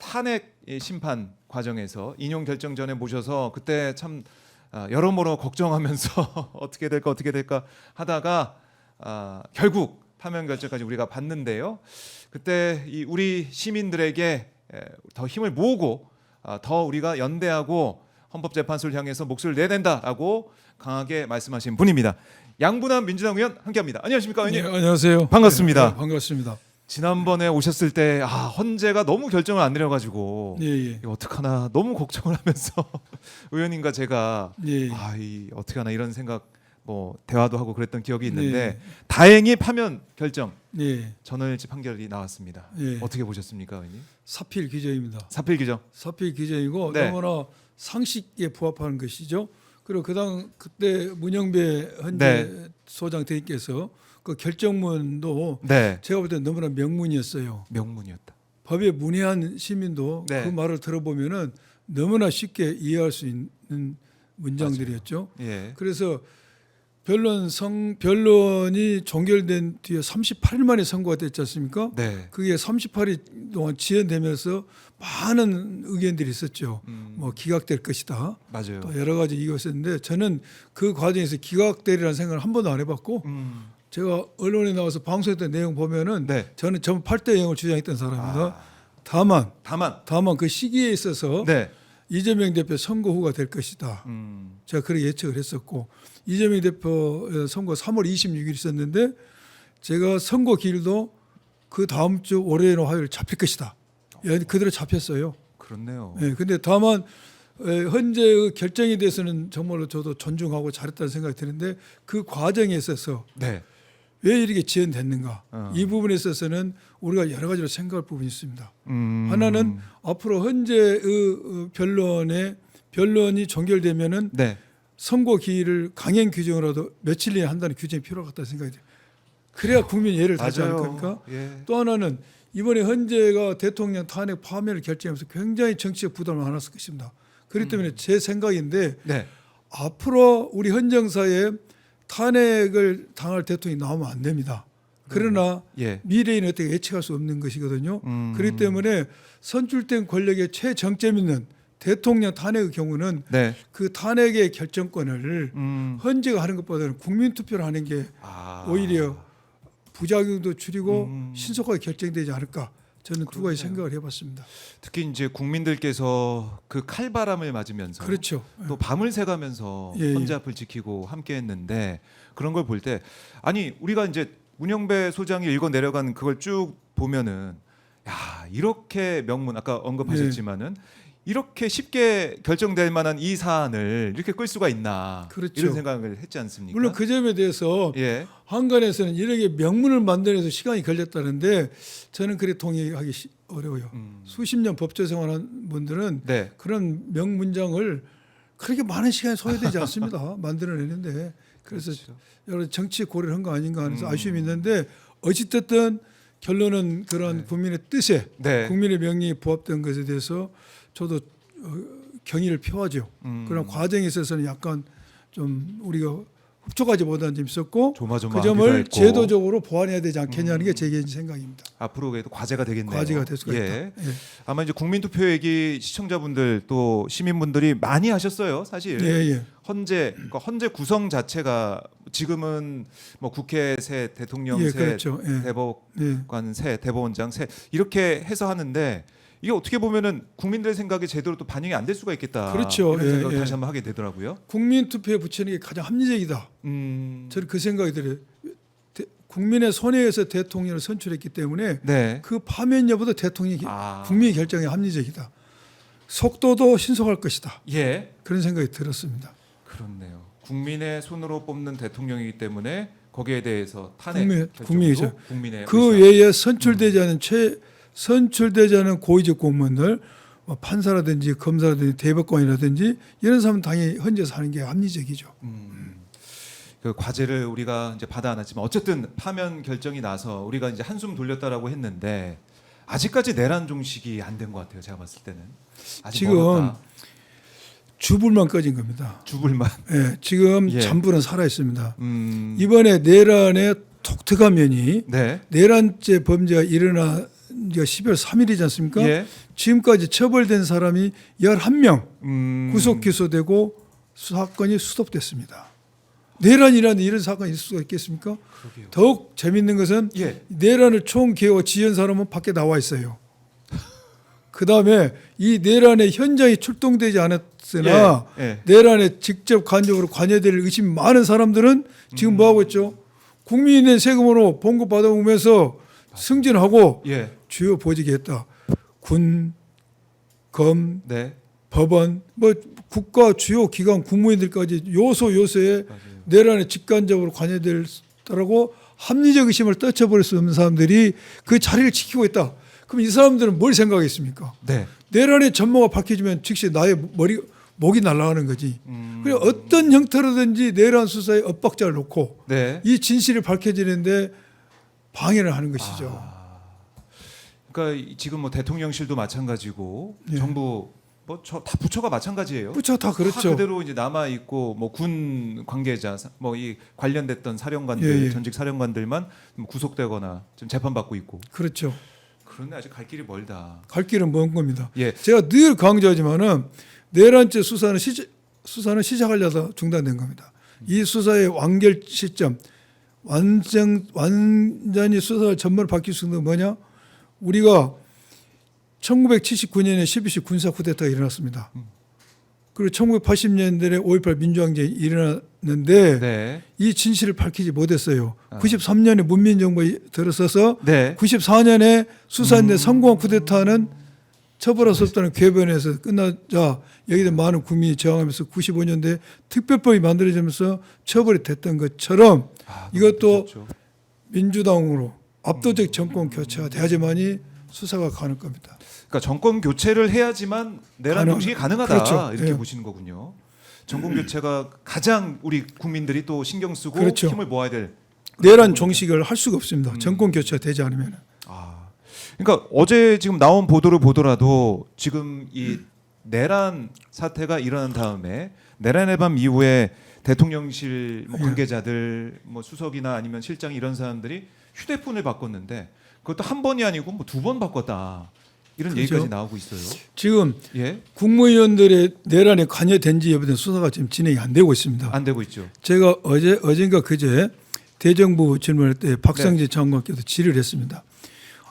탄핵 심판 과정에서 인용 결정 전에 모셔서 그때 참 여러모로 걱정하면서 어떻게 될까 하다가 결국 파면 결정까지 우리가 봤는데요. 그때 우리 시민들에게 더 힘을 모으고 더 우리가 연대하고 헌법재판소를 향해서 목소리를 내야 된다라고 강하게 말씀하신 분입니다. 양분한 민주당 의원 함께합니다. 안녕하십니까, 의원님? 네, 안녕하세요. 반갑습니다. 네, 반갑습니다. 지난번에 오셨을 때 헌재가 너무 결정을 안 내려가지고 이거 어떡하나 너무 걱정을 하면서 의원님과 제가 어떡하나 이런 생각 대화도 하고 그랬던 기억이 있는데 다행히 파면 결정 전원일치 판결이 나왔습니다. 어떻게 보셨습니까, 의원님? 사필 규정입니다. 사필 규정. 사필 규정이고 너무나 상식에 부합하는 것이죠. 그리고 그때 문영배 헌재 소장 대행께서 그 결정문도 제가 볼 때 너무나 명문이었어요. 명문이었다. 법에 문외한 시민도 그 말을 들어보면은 너무나 쉽게 이해할 수 있는 문장들이었죠. 그래서 변론이 종결된 뒤에 38일 만에 선고가 됐지 않습니까? 그게 38일 동안 지연되면서 많은 의견들이 있었죠. 뭐 기각될 것이다. 맞아요. 또 여러 가지 이유가 있었는데 저는 그 과정에서 기각되리라는 생각을 한 번도 안 해봤고 제가 언론에 나와서 방송했던 내용 보면은 저는 전 8대 0을 주장했던 사람입니다. 다만 그 시기에 있어서 이재명 대표 선거 후가 될 것이다. 제가 그렇게 예측을 했었고 이재명 대표 선거 3월 26일 있었는데 제가 선거 기일도 그 다음 주 월요일이나 화요일 잡힐 것이다. 그대로 잡혔어요. 그렇네요. 근데 다만 헌재의 결정에 대해서는 정말로 저도 존중하고 잘했다는 생각이 드는데 그 과정에 있어서 왜 이렇게 지연됐는가 이 부분에 있어서는 우리가 여러 가지로 생각할 부분이 있습니다. 하나는 앞으로 헌재의 변론이 종결되면은 선고 기일을 강행 규정으로도 며칠 내에 한다는 규정이 필요할 것 같다는 생각이 돼요. 그래야 국민이 이해를 하지 않을 겁니까? 또 하나는 이번에 헌재가 대통령 탄핵 파면을 결정하면서 굉장히 정치적 부담을 안았을 것입니다. 그렇기 때문에 제 생각인데 앞으로 우리 헌정사에 탄핵을 당할 대통령이 나오면 안 됩니다. 그러나 미래에는 어떻게 예측할 수 없는 것이거든요. 그렇기 때문에 선출된 권력의 최정점 있는 대통령 탄핵의 경우는 그 탄핵의 결정권을 헌재가 하는 것보다는 국민투표를 하는 게 오히려 부작용도 줄이고 신속하게 결정되지 않을까. 저는 두 가지 생각을 해봤습니다. 특히 이제 국민들께서 그 칼바람을 맞으면서 또 밤을 새가면서 헌재 앞을 지키고 함께했는데 그런 걸 볼 때 아니 우리가 이제 문영배 소장이 읽어 내려간 그걸 쭉 보면은 야 이렇게 명문 아까 언급하셨지만은 이렇게 쉽게 결정될 만한 이 사안을 이렇게 끌 수가 있나 이런 생각을 했지 않습니까? 물론 그 점에 대해서 한간에서는 이렇게 명문을 만들어서 시간이 걸렸다는데 저는 그래 동의하기 어려워요. 수십 년 법조 생활한 분들은 그런 명문장을 그렇게 많은 시간이 소요되지 않습니다. 만들어내는데 그래서 여러 정치 고려를 한 거 아닌가 하는 아쉬움이 있는데 어찌됐든 결론은 그런 국민의 뜻에 국민의 명령이 부합된 것에 대해서 저도 경의를 표하죠. 그런 과정에 있어서는 약간 좀 우리가 흡족하지 못한 점이 있었고 그 점을 제도적으로 보완해야 되지 않겠냐는 게 제 개인 생각입니다. 앞으로 그래도 과제가 되겠네요. 과제가 될 수가 있다. 아마 이제 국민투표 얘기 시청자분들 또 시민분들이 많이 하셨어요. 사실 헌재 구성 자체가 지금은 뭐 국회 세, 대통령 세, 대법관 세, 대법원장 세 이렇게 해서 하는데 이게 어떻게 보면은 국민들의 생각이 제대로 또 반영이 안 될 수가 있겠다. 이런 생각을 다시 한번 하게 되더라고요. 국민 투표에 붙이는 게 가장 합리적이다. 저는 그 생각이 들어요. 국민의 손에 의해서 대통령을 선출했기 때문에 그 파면 여부도 대통령이 국민의 결정에 합리적이다. 속도도 신속할 것이다. 그런 생각이 들었습니다. 그렇네요. 국민의 손으로 뽑는 대통령이기 때문에 거기에 대해서 탄핵 국민이죠. 국민의 그 외에 선출되지 않은 고위직 공무원들 판사라든지 검사라든지 대법관이라든지 이런 사람은 당연히 헌재에서 하는 게 합리적이죠. 그 과제를 우리가 이제 받아 안았지만 어쨌든 파면 결정이 나서 우리가 이제 한숨 돌렸다라고 했는데 아직까지 내란 종식이 안 된 것 같아요. 제가 봤을 때는 아직 지금 멀었다. 주불만 꺼진 겁니다. 주불만. 지금 잔불은 살아 있습니다. 이번에 내란의 독특한 면이 내란죄 범죄가 일어난 12월 3일이지 않습니까? 지금까지 처벌된 사람이 11명 구속 기소되고 사건이 수습됐습니다. 내란이라는 이런 사건이 있을 수가 있겠습니까? 그러게요. 더욱 재밌는 것은 예. 내란을 총기획하고 지은 사람은 밖에 나와 있어요. 그 다음에 이 내란의 현장에 출동되지 않았으나 예, 예. 내란에 직접 간접으로 관여될 의심이 많은 사람들은 지금 뭐 하고 있죠? 국민의 세금으로 봉급 받아오면서 승진하고 예. 주요 보직에 했다. 군, 검, 네. 법원, 뭐 국가 주요 기관 국무위원들까지 요소에 맞아요. 내란에 직간접으로 관여될다라고 합리적 의심을 떨쳐버릴 수 없는 사람들이 그 자리를 지키고 있다. 그럼 이 사람들은 뭘 생각했습니까? 네. 내란의 전모가 밝혀지면 즉시 나의 목이 날아가는 거지. 그리고 어떤 형태로든지 내란 수사에 엇박자를 놓고 네. 이 진실이 밝혀지는데 방해를 하는 것이죠. 그러니까 지금 뭐 대통령실도 마찬가지고 예. 정부 뭐 다 부처가 마찬가지예요. 그렇죠, 다 다 그렇죠. 그대로 이제 남아 있고 뭐 군 관계자 뭐 이 관련됐던 사령관들 예, 예. 전직 사령관들만 뭐 구속되거나 지금 재판받고 있고. 그렇죠. 그런데 아직 갈 길이 멀다. 갈 길은 먼 겁니다. 예. 제가 늘 강조하지만은 내란죄 수사는 시작하려다 중단된 겁니다. 이 수사의 완결 시점, 완전히 수사를 전면을 바뀔 수 있는 건 뭐냐? 우리가 1979년에 12.12 군사 쿠데타가 일어났습니다. 그리고 1980년대에 5.18 민주항쟁이 일어났는데 네. 이 진실을 밝히지 못했어요. 93년에 문민정부에 들어서서 네. 94년에 수사인데 성공한 쿠데타는 처벌할 수 없다는 궤변에서 끝나자 여기에 많은 국민이 저항하면서 95년대 특별법이 만들어지면서 처벌이 됐던 것처럼 이것도 그렇죠. 민주당으로 압도적 정권 교체가 돼야지만이 수사가 가능할 겁니다. 그러니까 정권 교체를 해야지만 내란 정식이 가능하다 그렇죠. 이렇게 예. 보시는 거군요. 정권 교체가 가장 우리 국민들이 또 신경 쓰고 그렇죠. 힘을 모아야 될 내란 종식을 할 수가 없습니다. 정권 교체가 되지 않으면. 그러니까 어제 지금 나온 보도를 보더라도 지금 이 내란 사태가 일어난 다음에 내란의 밤 이후에 대통령실 뭐 관계자들 뭐 수석이나 아니면 실장 이런 사람들이 휴대폰을 바꿨는데 그것도 한 번이 아니고 뭐 2번 바꿨다 이런 그렇죠. 얘기까지 나오고 있어요. 지금 예, 국무위원들의 내란에 관여된지 여부에 대한 수사가 지금 진행이 안 되고 있습니다. 안 되고 있죠. 제가 어젠가 그제 대정부 질문할 때 박상진 장관께서 질의를 했습니다.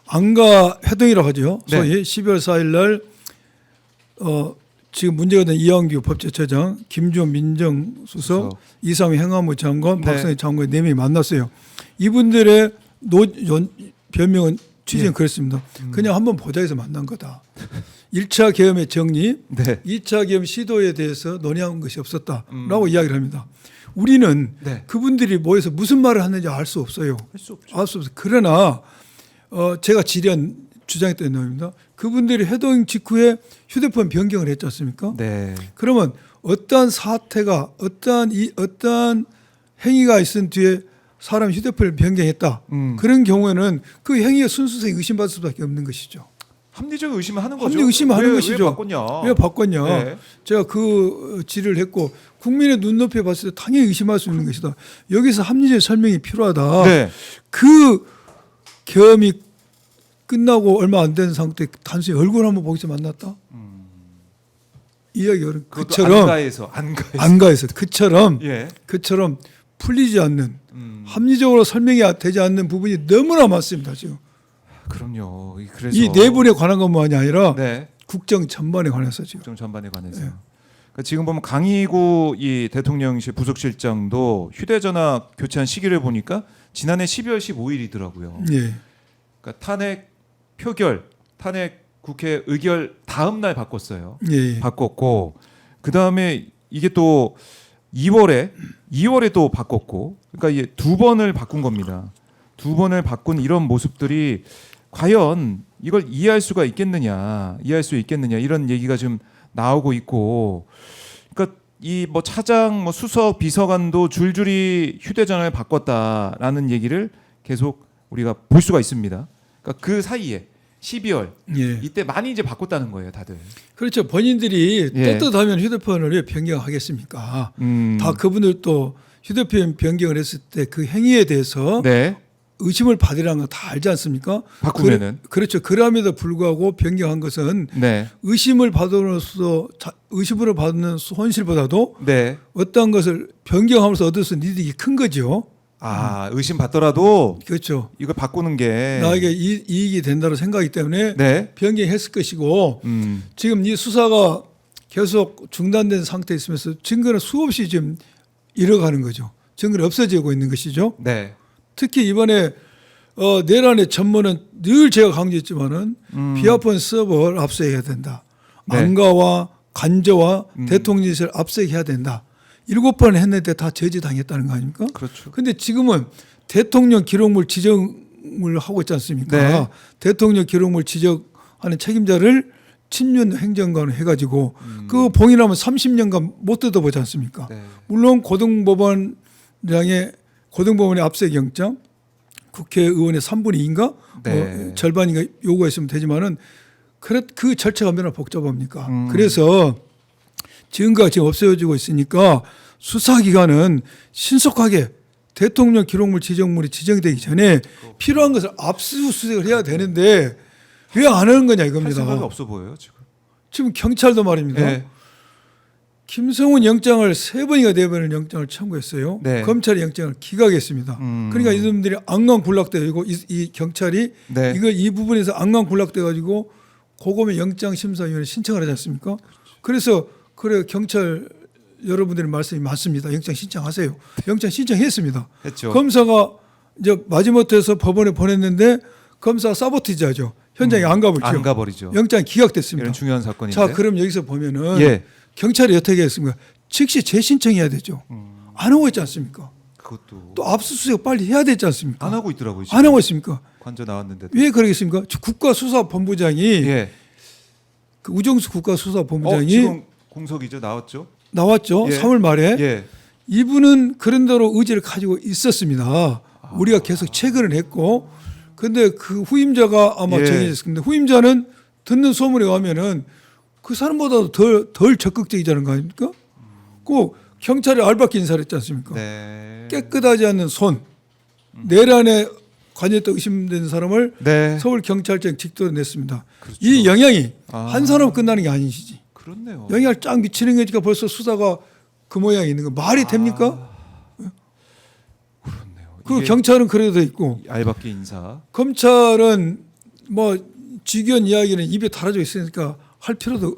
안가 회동이라고 하죠. 소위 네. 12월 4일 날 지금 문제가 된 이완규 법제처장, 김주원 민정수석, 이상희 행안부 장관, 네. 박상희 장관 4명이 만났어요. 이분들의 변명은 취지는 그렇습니다. 그냥 한번 보자 해서 만난 거다. 1차 계엄의 정리, 네. 2차 계엄 시도에 대해서 논의한 것이 없었다라고 이야기를 합니다. 우리는 네. 그분들이 모여서 무슨 말을 하는지 알 수 없어요. 할 수 없죠. 알 수 없어요. 그러나 제가 주장했던 내용입니다. 그분들이 회동 직후에 휴대폰 변경을 했지 않습니까? 네. 그러면 어떠한 사태가 어떠한 행위가 있은 뒤에 사람 휴대폰을 변경했다. 그런 경우에는 그 행위의 순수성이 의심받을 수밖에 없는 것이죠. 합리적 의심을 하는 거죠. 합리적 의심을 하는 것이죠. 왜 바꿨냐? 왜 바꿨냐? 네. 제가 그 질의를 했고 국민의 눈높이에 봤을 때 당연히 의심할 수 있는 것이다. 여기서 합리적 설명이 필요하다. 네. 그 계엄이 끝나고 얼마 안 된 상태 단순히 얼굴 한번 보기 위해서 만났다. 이야기가 그처럼 안가에서 그처럼 예. 풀리지 않는 합리적으로 설명이 되지 않는 부분이 너무나 많습니다. 지금 그럼요. 그래서 이 내분에 관한 것만이 아니라 네. 국정 전반에 관해서 지금. 국정 전반에 관해서. 그러니까 지금 보면 강희구 이 대통령실 부속실장도 휴대전화 교체한 시기를 보니까 지난해 12월 15일이더라고요. 예. 그러니까 탄핵 표결, 탄핵 국회 의결 다음 날 바꿨어요. 예. 바꿨고 그 다음에 이게 또 2월에 또 바꿨고, 그러니까 이게 2번을 바꾼 겁니다. 2번을 바꾼 이런 모습들이 과연 이걸 이해할 수 있겠느냐 이런 얘기가 좀 나오고 있고, 그러니까 이 뭐 차장, 뭐 수석, 비서관도 줄줄이 휴대전화를 바꿨다라는 얘기를 계속 우리가 볼 수가 있습니다. 그러니까 그 사이에 12월 예. 이때 많이 이제 바꿨다는 거예요, 다들. 그렇죠. 본인들이 예. 떳떳하면 휴대폰을 왜 변경하겠습니까? 다 그분들도 휴대폰 변경을 했을 때 그 행위에 대해서 네. 의심을 받으라는 거 다 알지 않습니까? 바꾸면은 그렇죠. 그럼에도 불구하고 변경한 것은 네. 의심을 받으로서 의심으로 받는 손실보다도 네. 어떠한 것을 변경하면서 얻을 수 있는 이득이 큰 거죠. 의심 받더라도 그렇죠. 이걸 바꾸는 게 나에게 이익이 된다고 생각하기 때문에 네. 변경했을 것이고 지금 이 수사가 계속 중단된 상태에 있으면서 증거는 수없이 지금 잃어가는 거죠. 증거는 없어지고 있는 것이죠. 네. 특히 이번에 내란의 전모는 늘 제가 강조했지만은 비아폰 서버를 압수해야 된다. 네. 안가와 간저와 대통령실을 압수해야 된다. 7번 했는데 다 저지당했다는 거 아닙니까? 그렇죠. 근데 지금은 대통령 기록물 지정을 하고 있지 않습니까? 네. 대통령 기록물 지적하는 책임자를 친윤 행정관을 해가지고 그 봉인하면 30년간 못 뜯어보지 않습니까? 네. 물론 고등법원의 압수의 영장, 국회의원의 3분의 2인가 네. 절반인가 요구가 있으면 되지만은 그 절차가 얼마나 복잡합니까? 그래서 증거가 지금 없어지고 있으니까 수사기관은 신속하게 대통령 기록물 지정물이 지정되기 전에 필요한 것을 압수수색을 해야 되는데 왜 안 하는 거냐 할 이겁니다. 생각이 없어 보여요 지금. 지금 경찰도 말입니다. 네. 김성훈 영장을 3번인가 4번을 영장을 청구했어요. 네. 검찰이 영장을 기각했습니다. 그러니까 이분들이 앙강굴락되고 이 경찰이 네. 이 부분에서 앙강굴락돼 가지고 고검의 영장심사위원회 신청을 하지 않습니까? 그래서 그래 경찰 여러분들의 말씀이 맞습니다. 영장 신청하세요. 영장 신청했습니다. 했죠. 검사가 이제 마지못해서 법원에 보냈는데 검사가 사보티지하죠. 현장에 안 가버리죠. 안 가버리죠. 영장이 기각됐습니다. 이런 중요한 사건인데. 자, 그럼 여기서 보면은 예. 경찰이 어떻게 했습니까? 즉시 재신청해야 되죠. 안 하고 있지 않습니까? 그것도 또 압수수색 빨리 해야 되지 않습니까? 안 하고 있더라고요. 지금. 안 하고 있습니까? 관저 나왔는데. 왜 그러겠습니까? 국가수사본부장이 예. 그 우정수 국가수사본부장이 지금 공석이죠. 나왔죠. 나왔죠. 예. 3월 말에 예. 이분은 그런 대로 의지를 가지고 있었습니다. 우리가 계속 체크를 했고, 근데 그 후임자가 아마 예. 정해졌을 건데 후임자는 듣는 소문에 의하면은 그 사람보다도 덜 적극적이자는 거 아닙니까? 그 경찰에 알박기 인사를 했지 않습니까? 네. 깨끗하지 않는 손, 내란에 관여했다 의심되는 사람을 네. 서울경찰청 직도로 냈습니다. 그렇죠. 이 영향이 아. 한 사람 끝나는 게 아니시지. 그렇네요. 영향을 쫙 미치는 거니까 벌써 수사가 그 모양이 있는 거 말이 됩니까? 그렇네요. 그 이게 경찰은 그래도 돼 있고 알박기 인사. 검찰은 뭐 직연 이야기는 입에 달아져 있으니까 할 필요도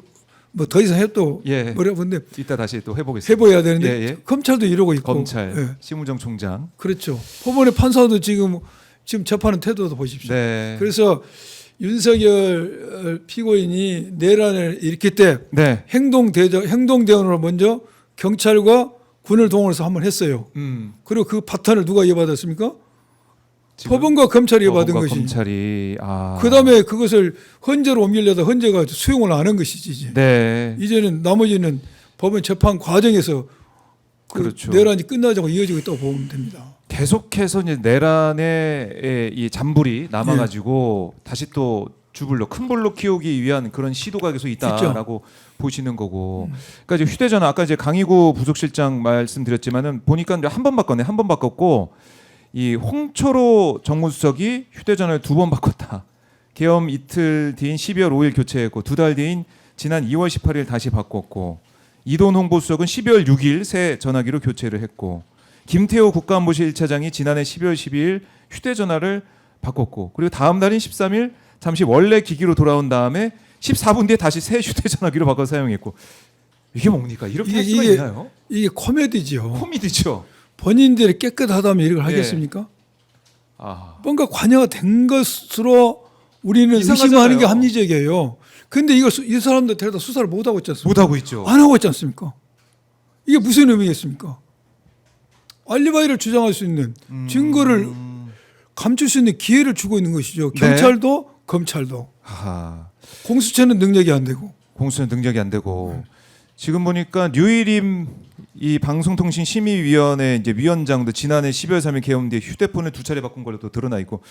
뭐 더 이상 해도 예. 뭐라 본데 이따 다시 또 해보겠습니다. 해봐야 되는데 예, 예. 검찰도 이러고 있고 검찰 예. 심우정 총장. 그렇죠. 법원의 판사도 지금 재판하는 태도도 보십시오. 네. 그래서 윤석열 피고인이 내란을 일으킬 때 네. 행동대원으로 먼저 경찰과 군을 동원해서 한번 했어요. 그리고 그 파탄을 누가 이어받았습니까? 지금 법원과 검찰이 이어받은 법원과 것이. 검찰이 그다음에 그것을 헌재로 옮기려다 헌재가 수용을 안 한 것이지 이제. 네. 이제는 나머지는 법원 재판 과정에서 그렇죠. 내란이 끝나자고 이어지고 있다고 보면 됩니다. 계속해서 이제 내란의 이 잔불이 남아가지고 다시 또 주불로 큰 불로 키우기 위한 그런 시도가 계속 있다라고 보시는 거고. 그러니까 이제 휴대전화 아까 이제 강희구 부속실장 말씀드렸지만은 보니까 이제 한 번 바꿨네, 한 번 바꿨고 이 홍철호 정무수석이 휴대전화를 2번 바꿨다. 계엄 이틀 뒤인 12월 5일 교체했고 2달 뒤인 지난 2월 18일 다시 바꿨고 이돈 홍보수석은 12월 6일 새 전화기로 교체를 했고. 김태호 국가안보실 1차장이 지난해 12월 12일 휴대전화를 바꿨고 그리고 다음 날인 13일 잠시 원래 기기로 돌아온 다음에 14분 뒤에 다시 새 휴대전화기로 바꿔 사용했고 이게 뭡니까? 이렇게 할 수가 있나요? 이게 코미디죠. 코미디죠. 본인들이 깨끗하다면 이걸 하겠습니까? 뭔가 관여가 된 것으로 우리는 이상하잖아요. 의심하는 게 합리적이에요. 근데 이걸 이 사람들 데려다 수사를 못 하고 있지 않습니까? 못 하고 있죠. 안 하고 있지 않습니까? 이게 무슨 의미겠습니까? 알리바이를 주장할 수 있는 증거를 감출 수 있는 기회를 주고 있는 것이죠. 경찰도 검찰도. 공수처는 능력이 안 되고. 공수처는 능력이 안 되고. 지금 보니까 류일임 이 방송통신심의위원회 이제 위원장도 지난해 12월 3일 계엄 뒤에 휴대폰을 2차례 바꾼 걸로 또 드러나 있고.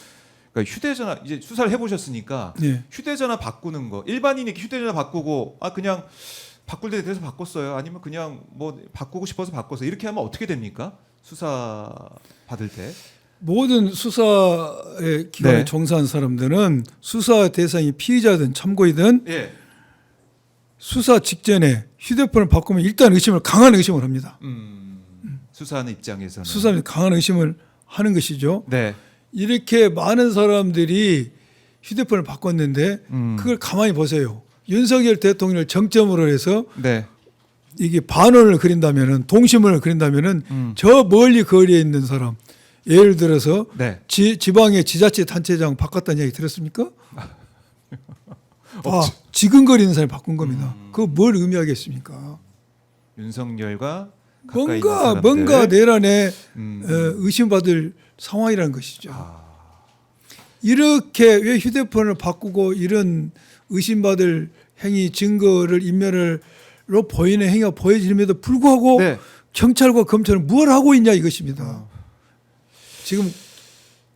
그러니까 휴대전화 이제 수사를 해보셨으니까 휴대전화 바꾸는 거 일반인이 휴대전화 바꾸고 그냥 바꿀 때 돼서 바꿨어요. 아니면 그냥 뭐 바꾸고 싶어서 바꿨어요. 이렇게 하면 어떻게 됩니까? 수사 받을 때 모든 수사의 기관에 네. 종사한 사람들은 수사 대상이 피의자든 참고이든 예. 수사 직전에 휴대폰을 바꾸면 일단 강한 의심을 합니다. 수사하는 입장에서는 수사는 강한 의심을 하는 것이죠. 네. 이렇게 많은 사람들이 휴대폰을 바꿨는데 그걸 가만히 보세요. 윤석열 대통령을 정점으로 해서 네. 이게 반원을 그린다면은 동심을 그린다면은 저 멀리 거리에 있는 사람, 예를 들어서 네. 지방의 지자체 단체장 바꿨다는 이야기 들었습니까? 지근거리는 사람이 바꾼 겁니다. 그거 뭘 의미하겠습니까? 윤석열과 가까이 있는 사람들. 뭔가 내란에 의심받을 상황이라는 것이죠. 이렇게 왜 휴대폰을 바꾸고 이런 의심받을 행위 증거를 인멸로 보이는 행위가 보여짐에도 불구하고 네. 경찰과 검찰은 뭘 하고 있냐 이것입니다. 지금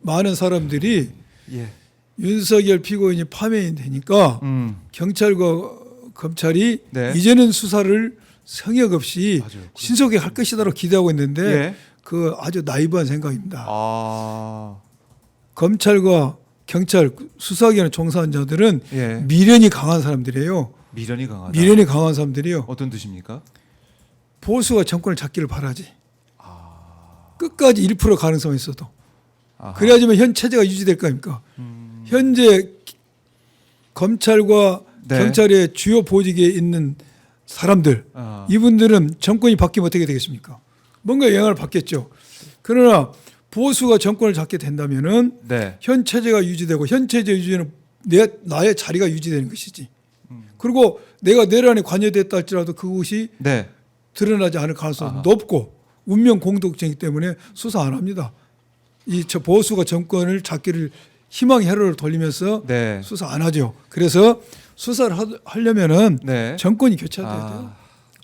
많은 사람들이 예. 윤석열 피고인이 파면이 되니까 경찰과 검찰이 네. 이제는 수사를 성역 없이 맞아요. 신속히 할 것이다라고 기대하고 있는데 예. 그 아주 나이브한 생각입니다. 아. 검찰과 경찰 수사기관에 종사한 자들은 예. 미련이 강한 사람들이에요. 미련이 강하다. 미련이 강한 사람들이요. 어떤 뜻입니까? 보수가 정권을 잡기를 바라지. 끝까지 1% 가능성이 있어도. 아하. 그래야지만 현 체제가 유지될 거 아닙니까? 현재 검찰과 네. 경찰의 주요 보직에 있는 사람들, 아. 이분들은 정권이 바뀌면 어떻게 되겠습니까? 뭔가 영향을 받겠죠. 그러나 보수가 정권을 잡게 된다면은 네. 현 체제가 유지되고 현 체제 유지는 나의 자리가 유지되는 것이지. 그리고 내가 내란에 관여됐다 할지라도 그것이 네. 드러나지 않을 가능성이 아하. 높고 운명 공동체이기 때문에 수사 안 합니다. 저 보수가 정권을 잡기를 희망의 회로를 돌리면서 네. 수사 안 하죠. 그래서 수사를 하려면은 네. 정권이 교체돼야 돼요.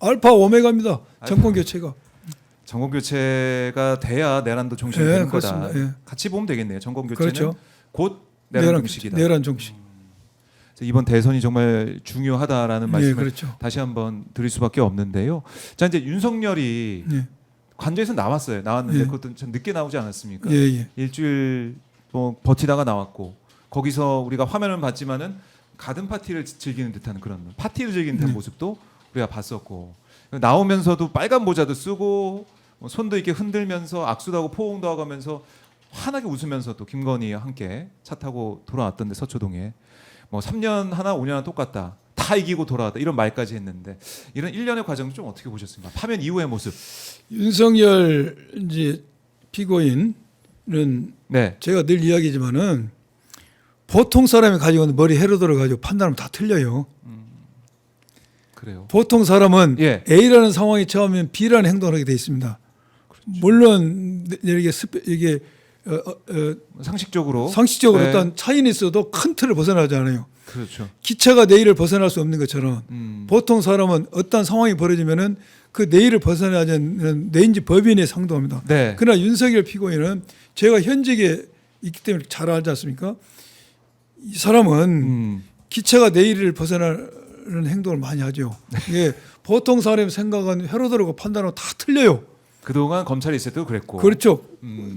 알파 오메가입니다. 정권 교체가. 정권 교체가 돼야 내란도 종식이 예, 되는 거다. 그렇습니다. 예. 같이 보면 되겠네요. 정권 교체는 그렇죠. 곧 내란 종식이다. 내란 종식. 그래서 이번 대선이 정말 중요하다라는 예, 말씀을 그렇죠. 다시 한번 드릴 수밖에 없는데요. 자 이제 윤석열이 예. 관저에서 나왔는데 예. 그것도 참 늦게 나오지 않았습니까? 예, 예. 일주일 뭐 버티다가 나왔고 거기서 우리가 화면을 봤지만은 가든 파티를 즐기는 듯한 그런 파티를 즐기는 듯한 모습도 우리가 봤었고 나오면서도 빨간 모자도 쓰고 뭐 손도 이렇게 흔들면서 악수도 하고 포옹도 하고 하면서 환하게 웃으면서 또 김건희와 함께 차 타고 돌아왔던데 서초동에 뭐 3년 하나 5년 하나 똑같다. 다 이기고 돌아왔다. 이런 말까지 했는데 이런 일련의 과정 좀 어떻게 보셨습니까? 파면 이후의 모습. 윤석열 이제 피고인은 네. 제가 늘 이야기지만은 보통 사람이 가지고 있는 머리 헤로도를 가지고 판단하면 다 틀려요. 그래요. 보통 사람은 예. A라는 상황이 처음이면 B라는 행동을 하게 돼 있습니다. 물론 이게 상식적으로 상식적으로 네. 어떤 차이는 있어도 큰 틀을 벗어나지 않아요. 그렇죠. 기차가 내일을 벗어날 수 없는 것처럼 음. 보통 사람은 어떤 상황이 벌어지면은 그 내일을 벗어나지 않는 내인지 법인에 상도합니다. 네. 그러나 윤석열 피고인은 제가 현직에 있기 때문에 잘 알지 않습니까? 이 사람은 기차가 내일을 벗어나는 행동을 많이 하죠. 이게 보통 사람의 생각은 회로도라고 판단하고 다 틀려요. 그동안 검찰이 있을 때도 그랬고. 그렇죠.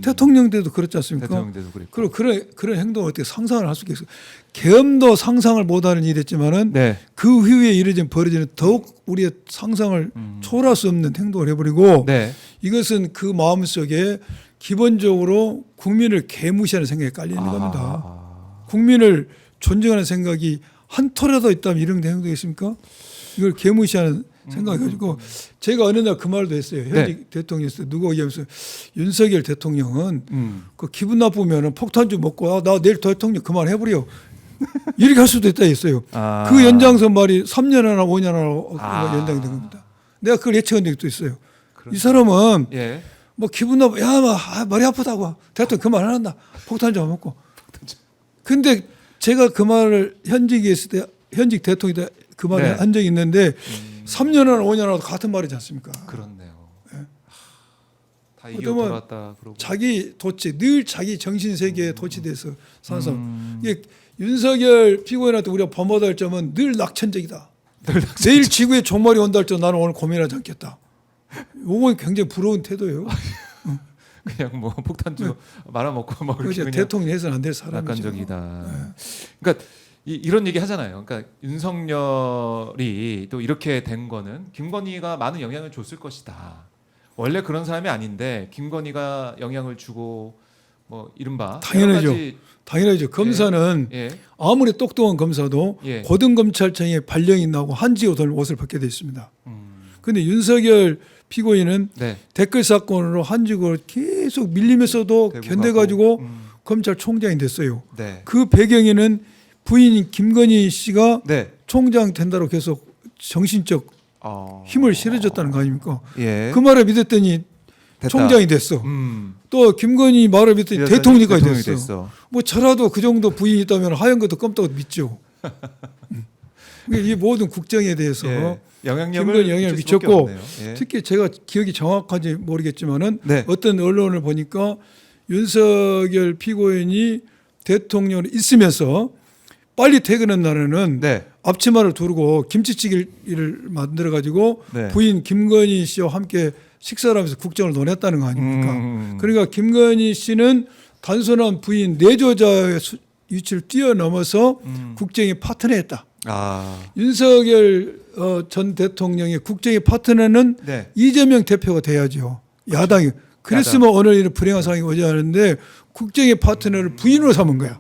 대통령 때도 그렇지 않습니까? 대통령 때도 그랬고. 그리고 그런 행동을 어떻게 상상을 할 수 있겠어요? 계엄도 상상을 못하는 일이었지만은 네. 그 후에 벌어지는 더욱 우리의 상상을 초월할 수 없는 행동을 해버리고 네. 이것은 그 마음속에 기본적으로 국민을 개무시하는 생각이 깔려 있는 겁니다. 국민을 존중하는 생각이 한 톨이라도 있다면 이런 행동이겠습니까? 이걸 개무시하는 생각이 가지고 제가 어느 날 그 말도 했어요. 현직 대통령에서 누가 얘기하면서 윤석열 대통령은 그 기분 나쁘면 폭탄주 먹고 나 내일 대통령 그만해버려. 이렇게 할 수도 있다 했어요. 그 연장선 말이 3년 하나 5년 하나 연장이 된 겁니다. 내가 그걸 예측한 적도 있어요. 이 사람은 예. 뭐 기분 나빠 머리 아프다고 대통령 그만한다. 폭탄주 안 먹고. 근데 제가 그 말을 현직에 있을 때 현직 대통령이 때 그 말을 네. 한 적이 있는데 3년 하나 5년 하나 같은 말이지 않습니까? 그렇네요. 예. 다 이기고 그러면 돌아왔다. 그러고. 자기 도취 늘 자기 정신 세계에 도취돼서 사는 사람. 이게 윤석열 피고인한테 우리가 범하다 할 점은 늘 낙천적이다. 내일 지구에 종말이 온다 할 점 나는 오늘 고민하지 않겠다. 이건 굉장히 부러운 태도예요. 그냥 뭐 폭탄주 말아먹고 뭐 그렇죠. 그냥 대통령에서는 안 될 사람이죠. 낙관적이다. 그러니까 이런 얘기 하잖아요. 그러니까 윤석열이 또 이렇게 된 거는 김건희가 많은 영향을 줬을 것이다. 원래 그런 사람이 아닌데 김건희가 영향을 주고 뭐 이른바 당연하죠. 여러 가지- 당연하죠. 검사는 예. 아무리 똑똑한 검사도 예. 고등검찰청에 발령이 나고 한지 옷을 벗게 돼 있습니다. 그런데 윤석열 피고인은 네. 댓글 사건으로 한직을 계속 밀리면서도 대구 견뎌가지고 가고. 검찰총장이 됐어요. 네. 그 배경에는 부인인 김건희 씨가 네. 총장 된다고 계속 정신적 힘을 실어줬다는 거 아닙니까? 예. 그 말을 믿었더니 됐다. 총장이 됐어. 음. 또 김건희 말을 믿더니 이래서 대통령까지 대통령이 됐어. 됐어. 뭐 저라도 그 정도 부인이 있다면 하얀 것도 껌떡 믿죠. 이 모든 국정에 대해서 예. 영향력을 김건희 영향을 미칠 수밖에 미쳤고 없네요. 예. 특히 제가 기억이 정확한지 모르겠지만은 네. 어떤 언론을 보니까 윤석열 피고인이 대통령으로 있으면서 빨리 퇴근한 날에는 네. 앞치마를 두르고 김치찌개를 만들어 가지고 네. 부인 김건희 씨와 함께 식사를 하면서 국정을 논했다는 거 아닙니까? 그러니까 김건희 씨는 단순한 부인 내조자의 위치를 뛰어넘어서 국정의 파트너였다. 아. 윤석열 전 대통령의 국정의 파트너는 네. 이재명 대표가 돼야죠. 야당이. 그랬으면 오늘 이런 불행한 상황이 오지 않는데 국정의 파트너를 부인으로 삼은 거야.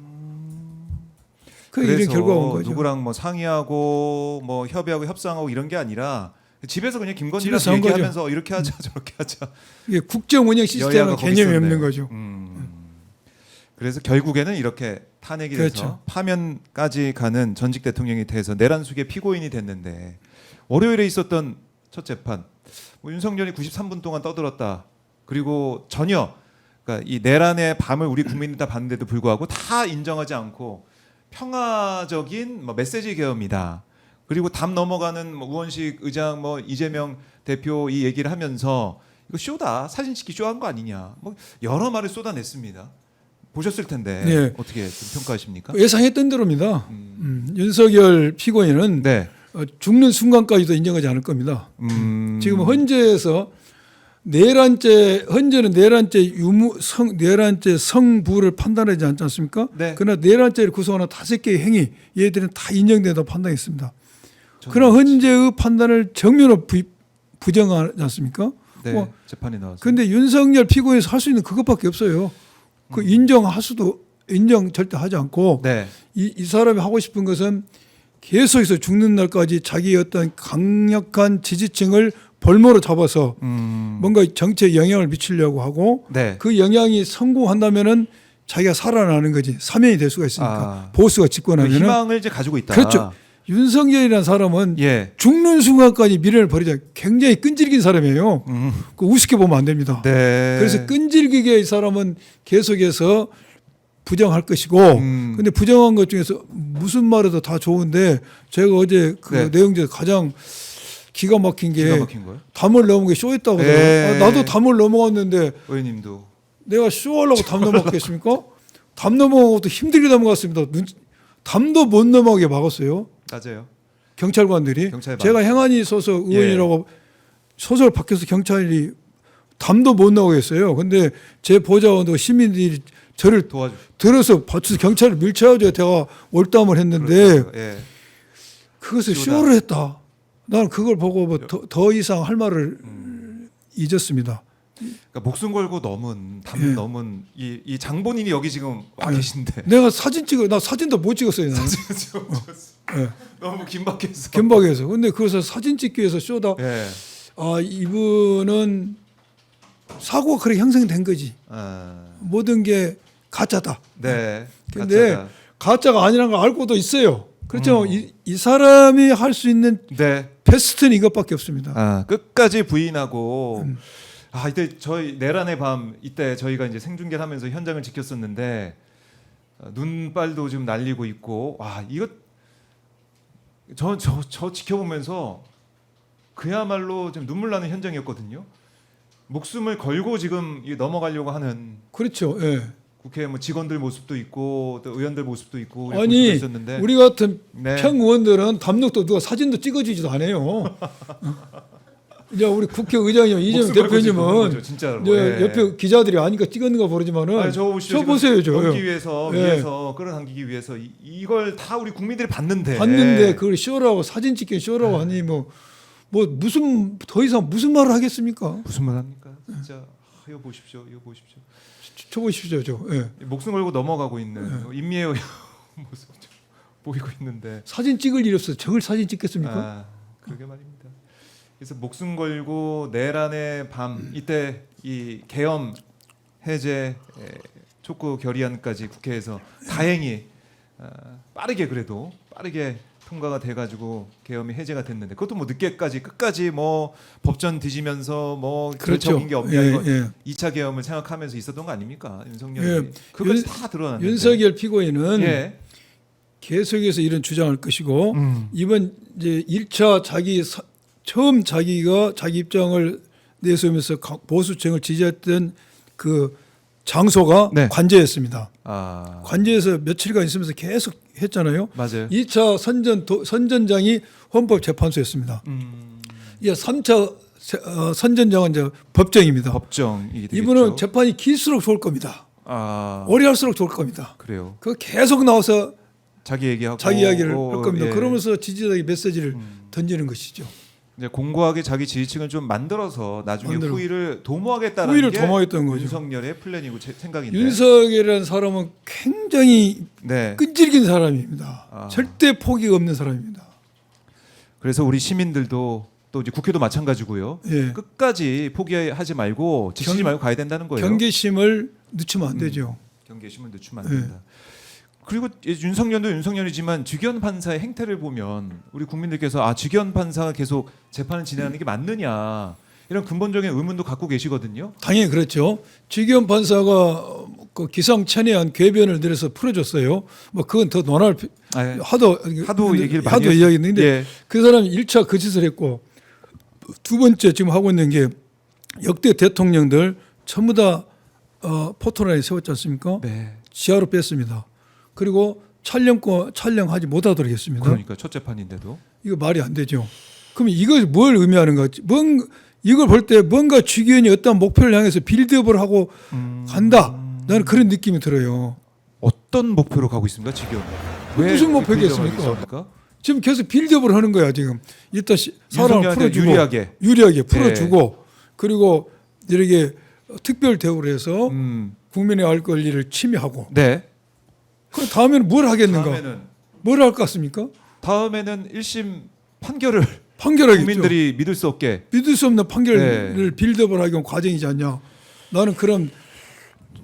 그 이런 결과가 온 거죠. 누구랑 뭐 상의하고 뭐 협의하고 협상하고 이런 게 아니라 집에서 그냥 김건희랑 집에서 한 거죠. 얘기하면서 이렇게 하자 저렇게 하자. 이게 국정 운영 시스템은 여야가 거기 개념이 있었네요. 없는 거죠. 그래서 결국에는 이렇게 탄핵이 돼서 그렇죠. 파면까지 가는 전직 대통령이 돼서 내란 수의 피고인이 됐는데 월요일에 있었던 첫 재판 뭐 윤석열이 93분 동안 떠들었다. 그리고 전혀 그러니까 이 내란의 밤을 우리 국민이 다 봤는데도 불구하고 다 인정하지 않고 평화적인 뭐 메시지 계엄이다. 그리고 담 넘어가는 뭐 우원식 의장 뭐 이재명 대표 이 얘기를 하면서 이거 쇼다. 사진 찍기 쇼한 거 아니냐. 뭐 여러 말을 쏟아냈습니다. 보셨을 텐데 네. 어떻게 좀 평가하십니까? 예상했던 대로입니다. 윤석열 피고인은 네. 죽는 순간까지도 인정하지 않을 겁니다. 지금 헌재에서 헌재는 내란죄 성부를 판단하지 않지 않습니까? 네. 그러나 내란죄를 구성하는 5개의 행위 얘들은 다 인정된다고 판단했습니다. 그러나 헌재의 판단을 정면으로 부정하지 않습니까? 네. 재판에 나와서. 그런데 윤석열 피고인에서 할 수 있는 그것밖에 없어요. 그 인정 절대 하지 않고 네. 이 사람이 하고 싶은 것은 계속해서 죽는 날까지 자기의 어떤 강력한 지지층을 볼모로 잡아서 뭔가 정치에 영향을 미치려고 하고 네. 그 영향이 성공한다면은 자기가 살아나는 거지 사면이 될 수가 있으니까 보수가 그 집권하면은 희망을 이제 가지고 있다. 그렇죠. 윤석열이라는 사람은 예. 죽는 순간까지 미련을 버리자 굉장히 끈질긴 사람이에요. 그 우습게 보면 안 됩니다. 네. 그래서 끈질기게 이 사람은 계속해서 부정할 것이고 근데 부정한 것 중에서 무슨 말해도 다 좋은데 제가 어제 그 네. 내용 중에서 가장 기가 막힌 게 기가 막힌 거예요? 담을 넘은 게 쇼했다고 네. 그러더라고요. 나도 담을 넘어갔는데 의원님도 내가 쇼하려고 담 넘어갔겠습니까? 담 넘어간 것도 힘들게 넘어갔습니다. 담도 못 넘어가게 막았어요. 맞아요. 경찰관들이. 경찰 제가 행안위 소속 의원이라고 소속을 바뀌어서 경찰이 담도 못 나오게 했어요. 근데 제 보좌원도 시민들이 저를 도와주. 들어서 받쳐서 경찰을 밀쳐야죠. 제가 올담을 했는데 예. 그것을 쇼다. 쇼를 했다. 나는 그걸 보고 뭐 더 이상 할 말을 잊었습니다. 그러니까 목숨 걸고 넘은 담 예. 넘은 이 장본인이 여기 지금 와 계신데 내가 나 사진도 못 찍었어요. 나는. 예. 너무 긴박해서. 견박해서. 근데 그것을 사진 찍기 위해서 쇼다. 예. 아 이분은 사고가 그렇게 형성된 거지. 모든 게 가짜다. 네. 근데 가짜다. 가짜가 아니라는 걸 알고도 있어요. 그렇죠. 이 사람이 할 수 있는 네. 베스트는 이것밖에 없습니다. 끝까지 부인하고 이때 저희 내란의 밤 이때 저희가 이제 생중계를 하면서 현장을 지켰었는데 눈발도 지금 날리고 있고 이거 저 지켜보면서 그야말로 좀 눈물 나는 현장이었거든요. 목숨을 걸고 지금 넘어가려고 하는 그렇죠. 예. 국회 뭐 직원들 모습도 있고 또 의원들 모습도 있고 아니 있었는데 우리 같은 네. 평 의원들은 담력도 누가 사진도 찍어주지도 않아요. 이제 우리 국회의장님 이재명 목숨 걸고 지금 대표님은 거죠, 진짜로. 이제 예. 옆에 기자들이 아니까 찍었는가 모르지만은 아니, 저거 보시죠. 저 보세요, 지금 저요. 넘기 위해서 예. 위해서 끌어당기기 위해서 이걸 다 우리 국민들이 봤는데 그걸 쇼라고 사진 찍기 쇼라고 하니 뭐 무슨 더 이상 무슨 말을 하겠습니까? 무슨 말 합니까? 진짜 이거 보십시오. 이거 보십시오. 저 보십시오, 저. 예. 목숨 걸고 넘어가고 있는 임미애 의원 모습 좀 보이고 있는데 사진 찍을 일 없어. 저걸 사진 찍겠습니까? 아, 그러게 말입니다. 그래서 목숨 걸고 내란의 밤 이때 이 계엄 해제 촉구 결의안까지 국회에서 다행히 빠르게 그래도 빠르게 통과가 돼가지고 계엄이 해제가 됐는데 그것도 뭐 늦게까지 끝까지 뭐 법전 뒤지면서 뭐 그렇죠. 결정인 게 없냐 예, 이거 예. 2차 계엄을 생각하면서 있었던 거 아닙니까 윤석열이 예. 그것이 다 드러났는데 윤석열 피고인은 예. 계속해서 이런 주장할 것이고 이번 이제 1차 처음 자기가 자기 입장을 내세우면서 보수층을 지지했던 그 장소가 네. 관제였습니다. 아 관제에서 며칠간 있으면서 계속 했잖아요. 맞아요. 2차 선전장이 헌법재판소였습니다. 이제 3차 선전장은 이제 법정입니다. 법정이 되겠죠. 이분은 재판이 길수록 좋을 겁니다. 아 오래 할수록 좋을 겁니다. 그래요. 그 계속 나와서 자기 얘기하고 자기 이야기를 할 겁니다. 예. 그러면서 지지자에게 메시지를 던지는 것이죠. 이제 공고하게 자기 지지층을 좀 만들어서 나중에 만들어. 후위를 도모하겠다는 후위를 게 도모하겠다는 거죠. 윤석열의 플랜이고 생각인데. 윤석열이라는 사람은 굉장히 네. 끈질긴 사람입니다. 아. 절대 포기가 없는 사람입니다. 그래서 우리 시민들도 또 이제 국회도 마찬가지고요. 예. 끝까지 포기하지 말고 지치지 말고 가야 된다는 거예요. 경계심을 늦추면 안 되죠. 경계심을 늦추면 안 된다. 그리고 윤석열도 윤석열이지만 직연 판사의 행태를 보면 우리 국민들께서 아 직연 판사가 계속 재판을 진행하는 게 맞느냐 이런 근본적인 의문도 갖고 계시거든요. 당연히 그렇죠. 지기현 판사가 그 기상천외한 궤변을 내려서 풀어줬어요. 뭐 그건 더 논할 아, 하도 얘기를 많이 이야기했는데 예. 그 사람이 1차 그 짓을 했고 두 번째 지금 하고 있는 게 역대 대통령들 전부 다 포토라인에 세웠지 않습니까? 네. 지하로 뺐습니다. 그리고 촬영하지 못하도록 했습니다. 그러니까 첫 재판인데도 이거 말이 안 되죠. 그럼 이걸 뭘 의미하는가? 이걸 볼 때 뭔가 주기현이 어떤 목표를 향해서 빌드업을 하고 간다. 나는 그런 느낌이 들어요. 어떤 목표로 가고 있습니까 지금? 무슨 목표겠습니까? 지금 계속 빌드업을 하는 거야 지금. 일단 사람을 풀어주고 유리하게 풀어주고 그리고 이렇게 특별 대우를 해서 국민의 알 권리를 침해하고. 네. 그 다음에는 뭘 하겠는가? 뭘 할 것 같습니까? 다음에는 1심 판결을 판결하겠죠. 국민들이 믿을 수 없게 믿을 수 없는 판결을 빌드업을 하기 위한 과정이지 않냐. 나는 그런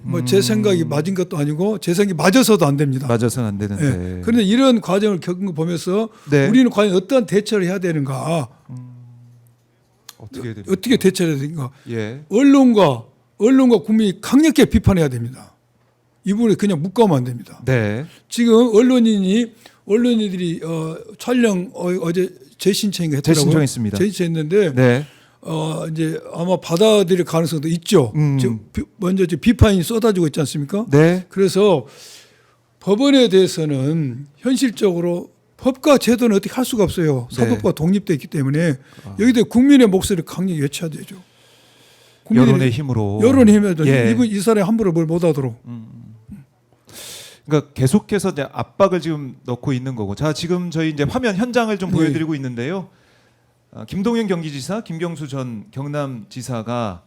뭐 제 생각이 맞은 것도 아니고 제 생각이 맞아서도 안 됩니다. 맞아서는 안 되는데. 네. 그런데 이런 과정을 겪은 거 보면서 네. 우리는 과연 어떠한 대처를 해야 되는가? 어떻게 해야 됩니까? 어떻게 대처해야 되는가? 예. 언론과 국민이 강력하게 비판해야 됩니다. 이 부분에 그냥 묵과면 안 됩니다. 네. 지금 언론인들이 촬영 어제 재신청인가 했더라고요. 재신청했습니다. 재신청했는데 네. 이제 아마 받아들일 가능성도 있죠. 지금 먼저 비판이 쏟아지고 있지 않습니까? 네. 그래서 법원에 대해서는 현실적으로 법과 제도는 어떻게 할 수가 없어요. 사법부가 독립되어 있기 때문에 여기다 국민의 목소리를 강력히 외쳐야 되죠. 여론의 힘으로. 여론의 힘으로. 예. 이 사람이 함부로 뭘 못하도록. 그러니까 계속해서 이제 압박을 지금 넣고 있는 거고. 자, 지금 저희 이제 화면 현장을 좀 보여드리고 있는데요. 김동연 경기지사, 김경수 전 경남지사가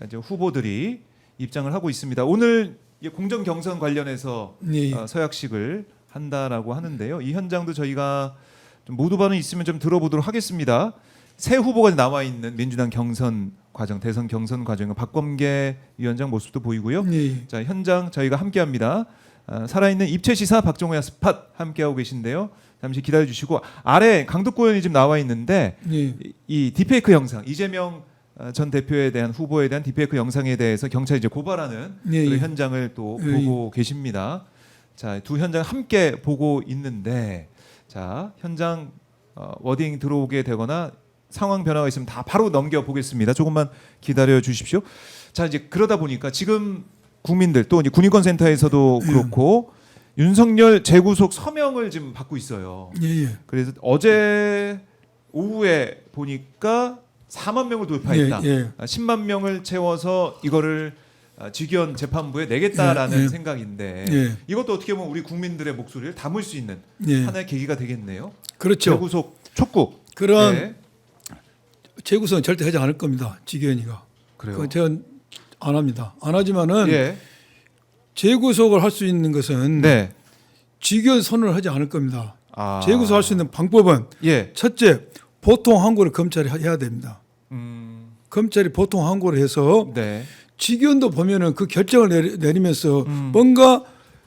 이제 후보들이 입장을 하고 있습니다. 오늘 공정 경선 관련해서 서약식을 한다라고 하는데요. 이 현장도 저희가 좀 모두 반응 있으면 좀 들어보도록 하겠습니다. 새 후보가 나와 있는 민주당 경선 과정, 대선 경선 과정, 박범계 위원장 모습도 보이고요. 자, 현장 저희가 함께합니다. 살아있는 입체시사 박정호야 스팟 함께하고 계신데요. 잠시 기다려주시고 아래 강덕구 의원이 지금 나와 있는데 이 디페이크 영상 이재명 전 대표에 대한 후보에 대한 디페이크 영상에 대해서 경찰이 이제 고발하는 그런 현장을 또 보고 계십니다. 자, 두 현장 함께 보고 있는데 자 현장 워딩 들어오게 되거나 상황 변화가 있으면 다 바로 넘겨 보겠습니다. 조금만 기다려 주십시오. 자 이제 그러다 보니까 지금 국민들 또 이제 군인권센터에서도 그렇고 윤석열 재구속 서명을 지금 받고 있어요. 그래서 어제 오후에 보니까 4만 명을 돌파했다. 예, 예. 10만 명을 채워서 이거를 직위원 재판부에 내겠다라는 예, 예. 생각인데 예. 이것도 어떻게 보면 우리 국민들의 목소리를 담을 수 있는 예. 하나의 계기가 되겠네요. 그렇죠. 재구속 촉구. 그런 네. 재구성 절대 하지 않을 겁니다. 직위원이가. 그래요. 그 제가 안 합니다. 안 하지만은 예. 재구속을 할 수 있는 것은 네. 직위원 선언을 하지 않을 겁니다. 아. 재구속할 수 있는 방법은 예. 첫째 보통 항고를 검찰이 해야 됩니다. 검찰이 보통 항고를 해서 네. 직위원도 보면은 그 결정을 내리면서 뭔가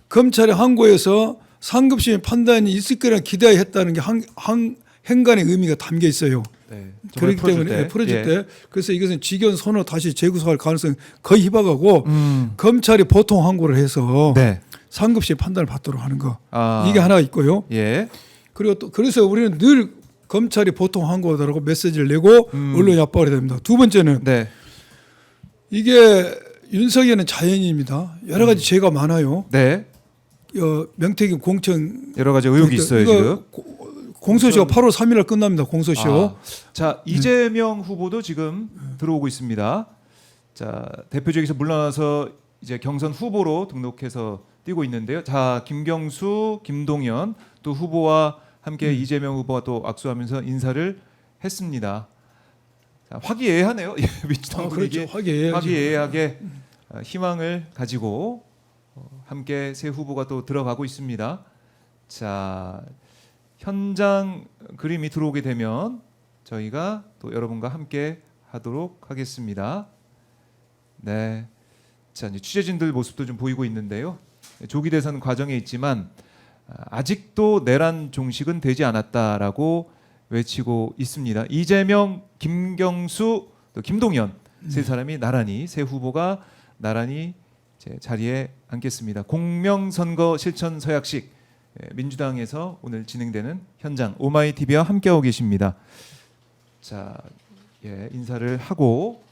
검찰의 항고에서 상급심의 판단이 있을 거라는 기대에 했다는 게 행간의 의미가 담겨 있어요. 네. 그렇기 때문에 풀어줄 때 그래서 이것은 직위원 선언 다시 재구속할 가능성이 거의 희박하고 검찰이 보통 항고를 해서 네. 상급심의 판단을 받도록 하는 거 아. 이게 하나가 있고요. 예. 그리고 또 그래서 우리는 늘 검찰이 보통 항고다라고 메시지를 내고 언론에 압박을 해야 됩니다. 두 번째는 네. 이게 윤석열은 자연인입니다. 여러 가지 죄가 많아요. 네. 명태균 공천 여러 가지 의혹이 있어요, 이거 지금. 공소시효 8월 3일 날 끝납니다. 공소시효. 아, 자, 이재명 후보도 지금 들어오고 있습니다. 자, 대표직에서 물러나서 이제 경선 후보로 등록해서 뛰고 있는데요. 자, 김경수, 김동연 또 후보와 함께 이재명 후보가 또 악수하면서 인사를 했습니다. 자, 화기애애하네요. 민주당 분위기. 그렇죠. 화기애애하게 희망을 가지고 함께 새 후보가 또 들어가고 있습니다. 자, 현장 그림이 들어오게 되면 저희가 또 여러분과 함께 하도록 하겠습니다. 네, 자 이제 취재진들 모습도 좀 보이고 있는데요. 조기 대선 과정에 있지만 아직도 내란 종식은 되지 않았다라고 외치고 있습니다. 이재명, 김경수, 또 김동연 세 사람이 나란히 새 후보가 나란히 제 자리에 앉겠습니다. 공명선거 실천 서약식 민주당에서 오늘 진행되는 현장 오마이TV와 함께하고 계십니다. 자, 예, 인사를 하고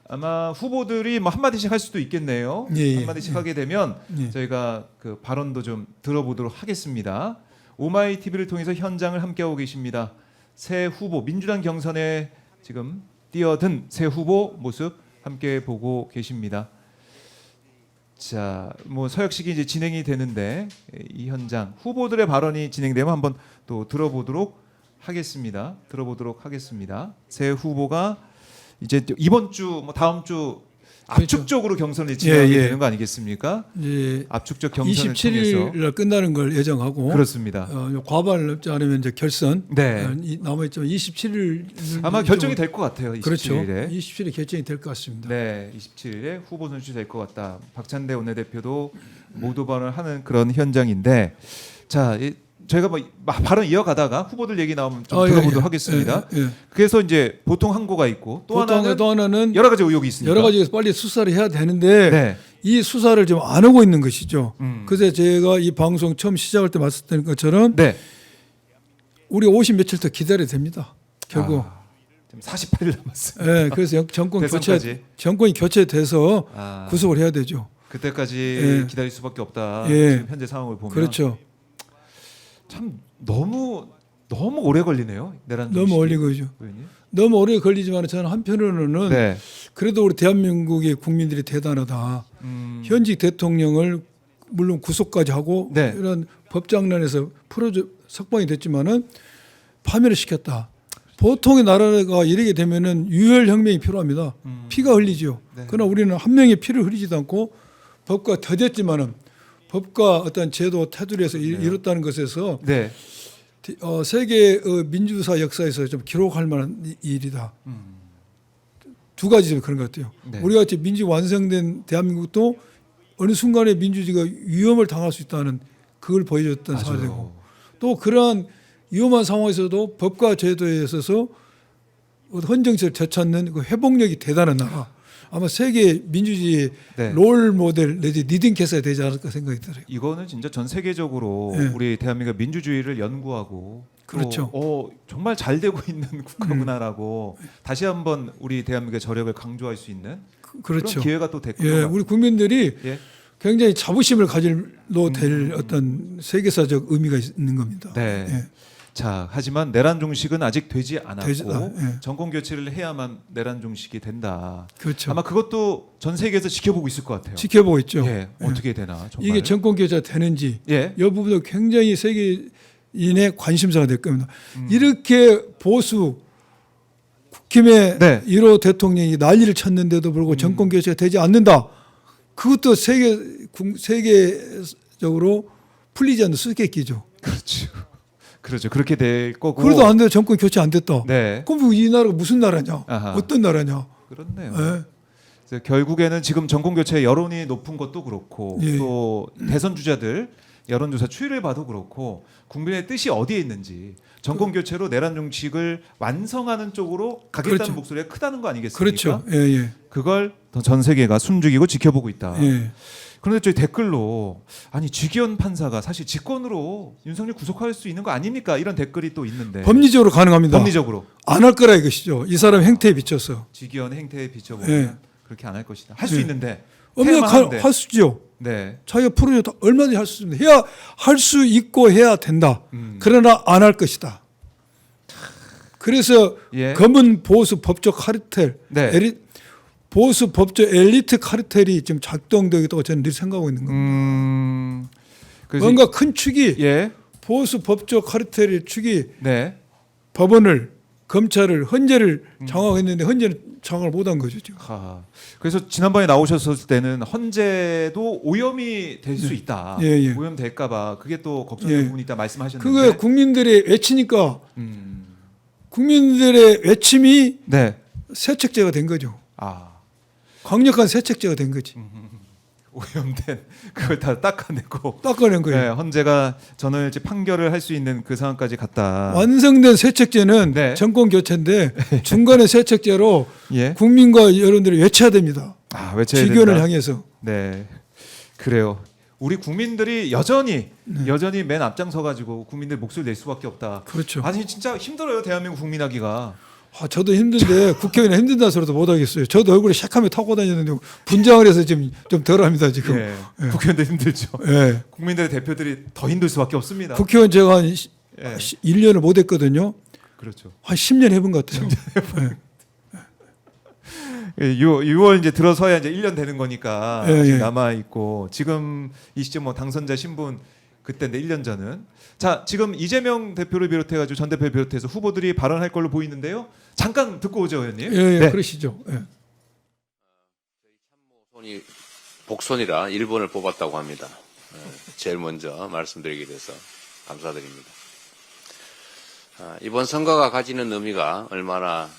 아마 후보들이 뭐 한마디씩 할 수도 있겠네요. 예, 한마디씩 하게 되면 저희가 그 발언도 좀 들어보도록 하겠습니다. 오마이TV를 통해서 현장을 함께하고 계십니다. 새 후보 민주당 경선에 지금 뛰어든 새 후보 모습 함께 보고 계십니다. 자, 뭐 서약식이 이제 진행이 되는데 이 현장 후보들의 발언이 진행되면 한번 또 들어보도록 하겠습니다. 새 후보가 이제 이번 주, 뭐 다음 주 압축적으로 경선을 진행하게 되는 거 아니겠습니까? 예, 압축적 경선을 27일 통해서 날 끝나는 걸 예정하고 그렇습니다. 과반을 넘지 않으면 이제 결선. 네. 남아있지만 27일 아마 결정이 될 것 같아요. 27일에. 그렇죠. 27일에 결정이 될 것 같습니다. 네, 27일에 후보 선출이 될 것 같다. 박찬대 원내대표도 모두 발언을 하는 그런 현장인데, 자, 저희가 뭐 발언 이어가다가 후보들 얘기 나오면 좀 들어보도록 하겠습니다. 예. 그래서 이제 보통 항고가 있고 또 하나는 여러 가지 의혹이 있으니까 여러 가지 빨리 수사를 해야 되는데 네. 이 수사를 지금 안 하고 있는 것이죠. 그래서 제가 이 방송 처음 시작할 때 말씀드린 것처럼 네. 우리 50 며칠 더 기다려야 됩니다. 결국. 48일 남았어요. 네, 그래서 정권이 교체돼서 구속을 해야 되죠. 그때까지 기다릴 수밖에 없다. 예. 지금 현재 상황을 보면 그렇죠. 참 너무 오래 걸리네요. 내란 너무 오래 걸리죠. 너무 오래 걸리지만 저는 한편으로는 네. 그래도 우리 대한민국의 국민들이 대단하다. 현직 대통령을 물론 구속까지 하고 네. 이런 법장난에서 석방이 됐지만은 파면을 시켰다. 보통의 나라가 이러게 되면은 유혈 혁명이 필요합니다. 피가 흘리죠. 네. 그러나 우리는 한 명의 피를 흘리지도 않고 법과 더뎠지만은 법과 어떤 제도 테두리에서 이뤘다는 것에서 네. 세계 민주사 역사에서 좀 기록할 만한 일이다. 두 가지 좀 그런 것 같아요. 네. 우리 같이 민주 완성된 대한민국도 어느 순간에 민주주의가 위험을 당할 수 있다는 그걸 보여줬던 맞아요. 사례고 또 그러한 위험한 상황에서도 법과 제도에 있어서 헌정체를 되찾는 그 회복력이 대단한 나라. 아마 세계 민주주의의 네. 롤 모델 내지 리딩 캐스가 되지 않을까 생각이 들어요. 이거는 진짜 전 세계적으로 네. 우리 대한민국 민주주의를 연구하고 그렇죠. 정말 잘 되고 있는 국가구나라고 다시 한번 우리 대한민국의 저력을 강조할 수 있는 그렇죠. 그런 기회가 또 됐고 예, 우리 국민들이 예. 굉장히 자부심을 가질로 될 어떤 세계사적 의미가 있는 겁니다. 네. 예. 자, 하지만 내란 종식은 아직 되지 않았고 예. 정권 교체를 해야만 내란 종식이 된다. 그렇죠. 아마 그것도 전 세계에서 지켜보고 있을 것 같아요. 지켜보고 있죠. 예, 어떻게 되나 정말. 이게 정권 교체가 되는지 예. 이 부분도 굉장히 세계인의 관심사가 될 겁니다. 이렇게 보수 국힘의 네. 1호 대통령이 난리를 쳤는데도 불구하고 정권 교체가 되지 않는다. 그것도 세계적으로 풀리지 않는 수수께끼죠. 그렇죠. 그렇죠. 그렇게 될 거고. 그래도 안 돼. 정권 교체 안 됐다. 네. 그럼 이 나라가 무슨 나라냐? 아하. 어떤 나라냐? 그렇네요. 예. 그래서 결국에는 지금 정권 교체 여론이 높은 것도 그렇고 예. 또 대선 주자들 여론조사 추이를 봐도 그렇고 국민의 뜻이 어디에 있는지 정권 교체로 내란 종식을 완성하는 쪽으로 가겠다는 그렇죠. 목소리가 크다는 거 아니겠습니까? 그렇죠. 예, 예. 그걸 전 세계가 숨죽이고 지켜보고 있다. 예. 그런데 저희 댓글로 아니 지기현 판사가 사실 직권으로 윤석열 구속할 수 있는 거 아닙니까? 이런 댓글이 또 있는데 법리적으로 가능합니다. 법리적으로 안 할 거라 이것이죠. 이 사람 행태에 비춰서. 지기현 행태에 비춰보면 예. 그렇게 안 할 것이다. 할 수 예. 있는데 엄연히 해야만 하는데. 할 수죠. 네. 자기가 풀어줬다. 얼마든지 할 수 있습니다. 해야 할 수 있고 해야 된다. 그러나 안 할 것이다. 그래서 예. 검은 보수 법적 카르텔, 네. 보수 법적 엘리트 카르텔이 지금 작동되고 있다고 저는 늘 생각하고 있는 겁니다. 그래서 뭔가 큰 축이 예. 보수 법적 카르텔의 축이 네. 법원을 검찰을 헌재를 장악했는데 헌재는 장악을 못한 거죠 지금. 그래서 지난번에 나오셨을 때는 헌재도 오염이 될 수 있다. 예, 예. 오염될까봐 그게 또 걱정의 예. 부분이 있다 말씀하셨는데. 그거 국민들이 외치니까 음. 국민들의 외침이 네. 세척제가 된 거죠. 강력한 세척제가 된 거지. 오염된 그걸 다 닦아내고 닦아낸 거예요. 네, 헌재가 전원일치 판결을 할 수 있는 그 상황까지 갔다. 완성된 세척제는 네. 정권 교체인데 중간에 세척제로 예. 국민과 여러분들이 외쳐야 됩니다. 외쳐야 지교를 된다. 향해서. 네, 그래요. 우리 국민들이 여전히 맨 앞장서 가지고 국민들 목소리 낼 수밖에 없다. 그렇죠. 아니 진짜 힘들어요 대한민국 국민하기가. 저도 힘든데 국회의원 힘든다 소리도 못 하겠어요. 저도 얼굴에 샥하며 타고 다녔는데 분장을 해서 지금 좀 덜합니다 지금. 예. 국회의원들 힘들죠. 예. 국민들의 대표들이 더 힘들 수밖에 없습니다. 국회의원 제가 한 예. 1년을 못 했거든요. 그렇죠. 한 10년 해본 것 같아요. 6월 이제 들어서야 이제 1년 되는 거니까 예, 예. 남아 있고 지금 이 시점 뭐 당선자 신분 그때인데 1년 전은 자 지금 이재명 대표를 비롯해 가지고 전 대표를 비롯해서 후보들이 발언할 걸로 보이는데요. 잠깐 듣고 오죠, 의원님. 예, 네. 그러시죠. 예. 손이 복손이라 1번을 뽑았다고 합니다. 제일 먼저 말씀드리게 돼서 감사드립니다. 이번 선거가 가지는 의미가 얼마나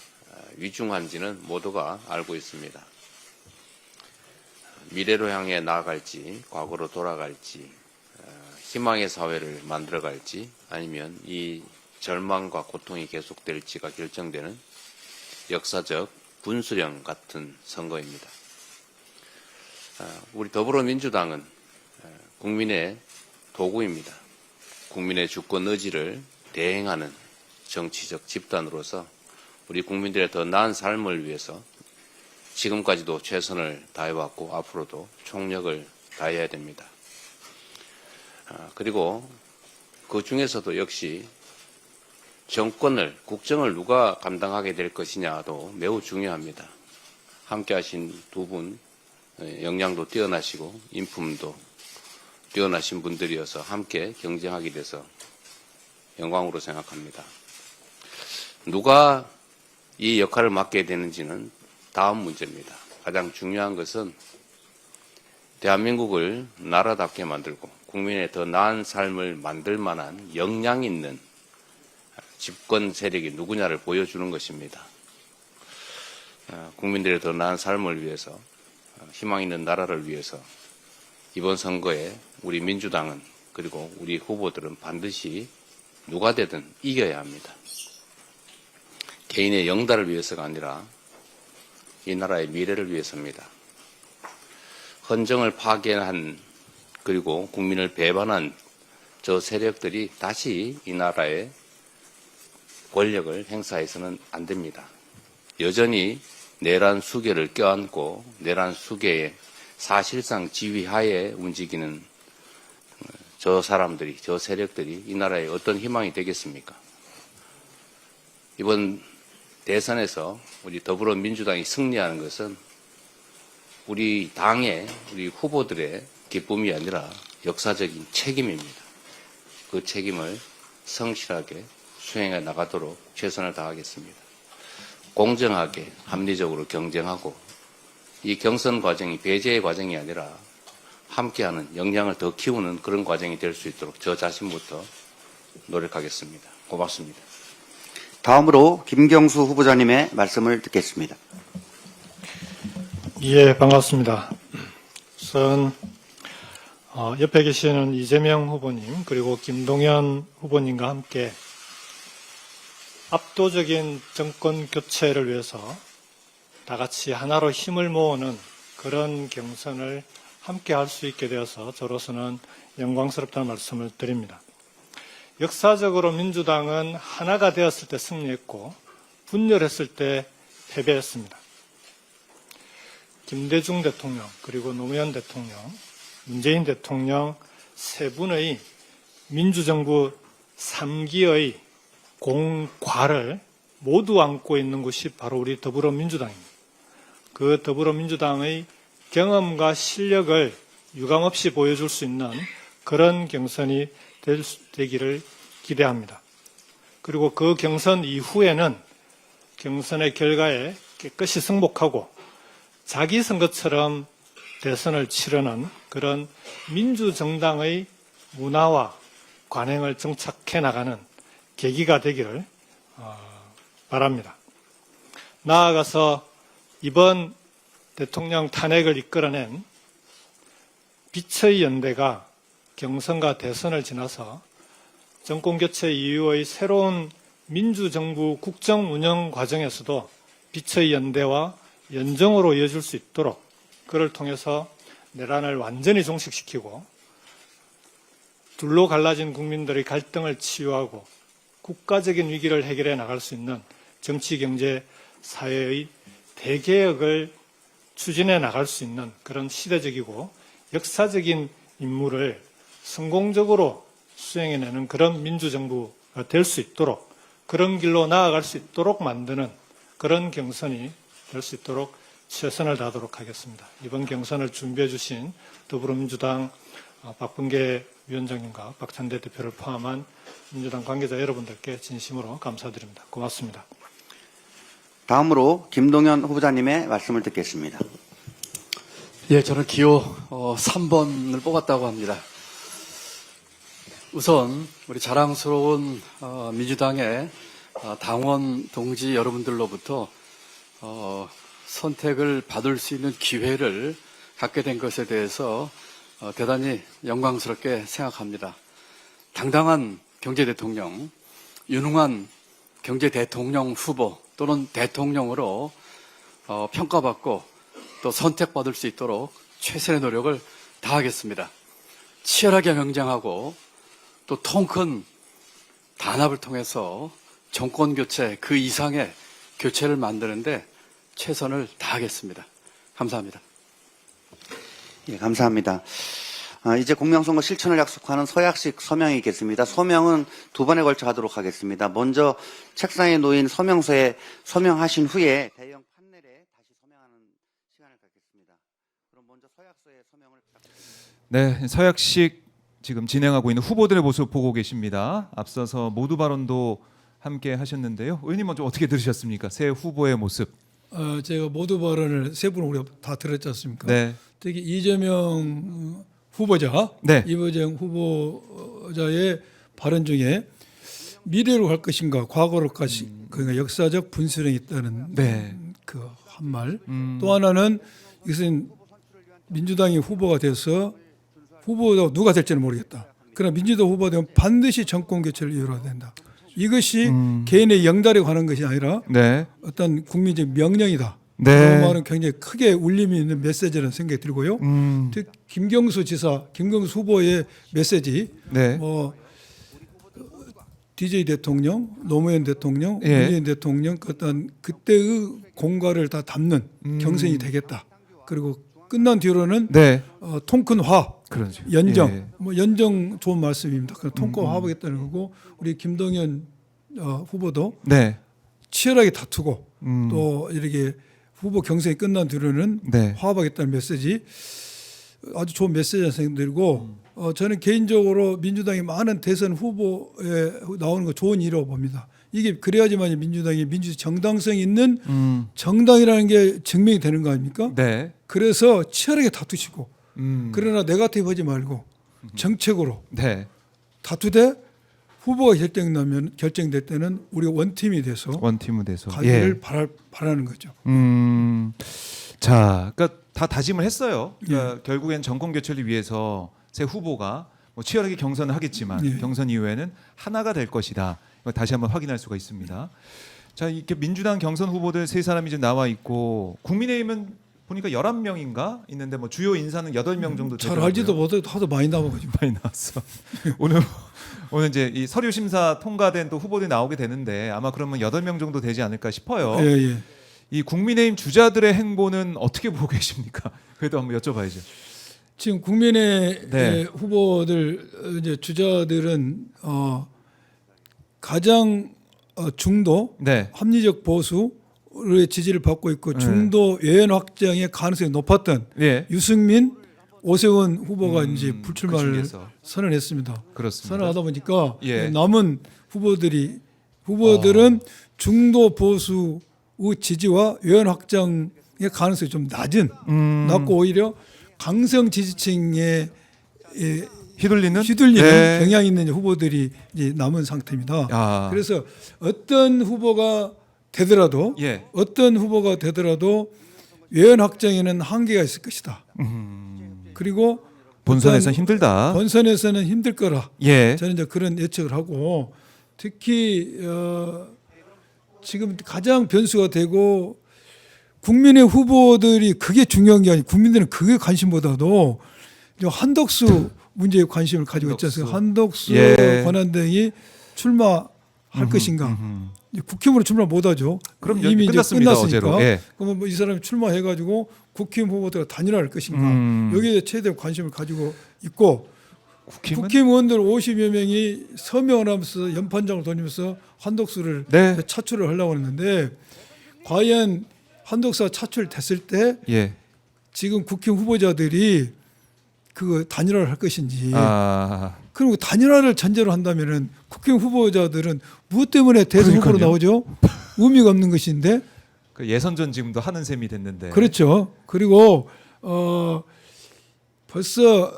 위중한지는 모두가 알고 있습니다. 미래로 향해 나아갈지, 과거로 돌아갈지, 희망의 사회를 만들어갈지, 아니면 이 절망과 고통이 계속될지가 결정되는 역사적 분수령 같은 선거입니다. 우리 더불어민주당은 국민의 도구입니다. 국민의 주권 의지를 대행하는 정치적 집단으로서 우리 국민들의 더 나은 삶을 위해서 지금까지도 최선을 다해왔고 앞으로도 총력을 다해야 됩니다. 그리고 그 중에서도 역시 정권을, 국정을 누가 감당하게 될 것이냐도 매우 중요합니다. 함께 하신 두 분, 역량도 뛰어나시고 인품도 뛰어나신 분들이어서 함께 경쟁하게 돼서 영광으로 생각합니다. 누가 이 역할을 맡게 되는지는 다음 문제입니다. 가장 중요한 것은 대한민국을 나라답게 만들고 국민의 더 나은 삶을 만들 만한 역량 있는 집권 세력이 누구냐를 보여주는 것입니다. 국민들의 더 나은 삶을 위해서, 희망 있는 나라를 위해서 이번 선거에 우리 민주당은 그리고 우리 후보들은 반드시 누가 되든 이겨야 합니다. 개인의 영달을 위해서가 아니라 이 나라의 미래를 위해서입니다. 헌정을 파괴한 그리고 국민을 배반한 저 세력들이 다시 이 나라의 권력을 행사해서는 안 됩니다. 여전히 내란 수계를 껴안고 내란 수계의 사실상 지휘하에 움직이는 저 사람들이, 저 세력들이 이 나라에 어떤 희망이 되겠습니까? 이번 대선에서 우리 더불어민주당이 승리하는 것은 우리 당의 우리 후보들의 기쁨이 아니라 역사적인 책임입니다. 그 책임을 성실하게 수행해 나가도록 최선을 다하겠습니다. 공정하게 합리적으로 경쟁하고 이 경선 과정이 배제의 과정이 아니라 함께하는 역량을 더 키우는 그런 과정이 될 수 있도록 저 자신부터 노력하겠습니다. 고맙습니다. 다음으로 김경수 후보자님의 말씀을 듣겠습니다. 예, 반갑습니다. 우선 옆에 계시는 이재명 후보님 그리고 김동연 후보님과 함께 압도적인 정권 교체를 위해서 다 같이 하나로 힘을 모으는 그런 경선을 함께 할 수 있게 되어서 저로서는 영광스럽다는 말씀을 드립니다. 역사적으로 민주당은 하나가 되었을 때 승리했고 분열했을 때 패배했습니다. 김대중 대통령 그리고 노무현 대통령, 문재인 대통령 세 분의 민주정부 3기의 공과를 모두 안고 있는 것이 바로 우리 더불어민주당입니다. 그 더불어민주당의 경험과 실력을 유감없이 보여줄 수 있는 그런 경선이 되기를 기대합니다. 그리고 그 경선 이후에는 경선의 결과에 깨끗이 승복하고 자기 선거처럼 대선을 치르는 그런 민주정당의 문화와 관행을 정착해 나가는 계기가 되기를 바랍니다. 나아가서 이번 대통령 탄핵을 이끌어낸 빛의 연대가 경선과 대선을 지나서 정권교체 이후의 새로운 민주정부 국정 운영 과정에서도 빛의 연대와 연정으로 이어질 수 있도록 그를 통해서 내란을 완전히 종식시키고 둘로 갈라진 국민들의 갈등을 치유하고 국가적인 위기를 해결해 나갈 수 있는 정치, 경제, 사회의 대개혁을 추진해 나갈 수 있는 그런 시대적이고 역사적인 임무를 성공적으로 수행해내는 그런 민주정부가 될 수 있도록 그런 길로 나아갈 수 있도록 만드는 그런 경선이 될 수 있도록 최선을 다하도록 하겠습니다. 이번 경선을 준비해 주신 더불어민주당 박범계 위원장님과 박찬대 대표를 포함한 민주당 관계자 여러분들께 진심으로 감사드립니다. 고맙습니다. 다음으로 김동연 후보자님의 말씀을 듣겠습니다. 예, 저는 기호 3번을 뽑았다고 합니다. 우선 우리 자랑스러운 민주당의 당원 동지 여러분들로부터 선택을 받을 수 있는 기회를 갖게 된 것에 대해서 대단히 영광스럽게 생각합니다. 당당한 경제대통령, 유능한 경제대통령 후보 또는 대통령으로 평가받고 또 선택받을 수 있도록 최선의 노력을 다하겠습니다. 치열하게 경쟁하고 또 통큰 단합을 통해서 정권교체 그 이상의 교체를 만드는데 최선을 다하겠습니다. 감사합니다. 예, 감사합니다. 이제 공명선거 실천을 약속하는 서약식 서명이 있겠습니다. 서명은 두 번에 걸쳐 하도록 하겠습니다. 먼저 책상에 놓인 서명서에 서명하신 후에 대형 판넬에 다시 서명하는 시간을 갖겠습니다. 그럼 먼저 서약서에 서명을 부탁드립니다. 네, 서약식 지금 진행하고 있는 후보들의 모습 보고 계십니다. 앞서서 모두 발언도 함께 하셨는데요. 의원님 먼저 어떻게 들으셨습니까? 새 후보의 모습. 제가 모두 발언을 세 분 우리 다 들었지 않습니까? 네. 특히 이재명 후보자, 네. 이재명 후보자의 발언 중에 미래로 갈 것인가, 과거로 갈 것인가, 그러니까 역사적 분수령이 있다는 네. 그 한 말. 또 하나는 이것은 민주당이 후보가 돼서 후보가 누가 될지는 모르겠다. 그러나 민주당 후보가 되면 반드시 정권 교체를 이뤄야 된다. 이것이 개인의 영달에 관한 것이 아니라 네. 어떤 국민적 명령이다. 네. 그런 말은 굉장히 크게 울림이 있는 메시지라는 생각이 들고요. 특히 김경수 지사, 김경수 후보의 메시지, 네. DJ 대통령, 노무현 대통령, 예. 문재인 대통령 어떤 그때의 공과를 다 담는 경선이 되겠다. 그리고 끝난 뒤로는 네. 통큰 화, 그렇죠. 연정, 예. 연정 좋은 말씀입니다. 통큰 화하겠다는 거고 우리 김동연 후보도 네. 치열하게 다투고 음. 또 이렇게 후보 경선이 끝난 뒤로는 네. 화합하겠다는 메시지 아주 좋은 메시지가 생들고 저는 개인적으로 민주당이 많은 대선 후보에 나오는 거 좋은 일이라고 봅니다. 이게 그래야지만 민주당이 민주 정당성 있는 정당이라는 게 증명이 되는 거 아닙니까? 네. 그래서 치열하게 다투시고 음. 그러나 네거티브 하지 말고 정책으로 네. 다투되 후보가 결정될 때는 우리가 원팀이 돼서 원팀으로 돼서. 가기를 바라는 거죠. 자, 그러니까 다 다짐을 했어요. 그러니까 결국엔 정권 교체를 위해서 새 후보가 뭐 치열하게 경선을 하겠지만 예. 경선 이후에는 하나가 될 것이다. 이거 다시 한번 확인할 수가 있습니다. 자, 이렇게 민주당 경선 후보들 세 사람이 지금 나와 있고 국민의힘은 보니까 11명인가 있는데 뭐 주요 인사는 8명 정도 잘 되더라고요. 알지도 못해도 하도 많이 나와가지고. 많이 나왔어. 오늘 이제 이 서류 심사 통과된 또 후보들이 나오게 되는데 아마 그러면 8명 정도 되지 않을까 싶어요. 예, 예. 이 국민의힘 주자들의 행보는 어떻게 보고 계십니까? 그래도 한번 여쭤봐야죠. 지금 국민의 네. 후보들 이제 주자들은 가장 중도 네. 합리적 보수의 지지를 받고 있고 네. 중도 외연 확장의 가능성이 높았던 예. 유승민, 오세훈 후보가 이제 그 불출마를 중에서. 선언했습니다. 그렇습니다. 선언하다 보니까 예. 남은 후보들은 중도 보수의 지지와 외연 확장의 가능성이 좀 낮고 오히려 강성 지지층에 휘둘리는 휘둘리는 경향이 있는 후보들이 이제 남은 상태입니다. 아. 그래서 어떤 후보가 되더라도 예. 외연 확장에는 한계가 있을 것이다. 그리고 본선에서 어떤 힘들다. 본선에서는 힘들 거라. 예. 저는 이제 그런 예측을 하고 특히 지금 가장 변수가 되고 국민의 후보들이 그게 중요한 게 아니고 국민들은 그게 관심보다도 이제 한덕수 문제에 관심을 가지고 있지 않습니까? 한덕수 예. 권한대행이 출마할 것인가? 이제 국힘으로 출마 못하죠. 그럼 이미 끝났습니다, 이제 끝났으니까. 어제로. 예. 그러면 뭐 이 사람이 출마해가지고 국힘 후보들과 단일화할 것인가? 여기에 최대 관심을 가지고 있고 국힘은 국힘 의원들 50여 명이 서명을 하면서 연판장을 돌리면서 한덕수를 네. 차출을 하려고 했는데 과연 한덕수가 차출됐을 때 예. 지금 국힘 후보자들이 그 단일화를 할 것인지 아. 그리고 단일화를 전제로 한다면은 국힘 후보자들은 무엇 때문에 대선 후보로 그러니까요. 나오죠? 의미가 없는 것인데 그 예선전 지금도 하는 셈이 됐는데. 그렇죠. 그리고 벌써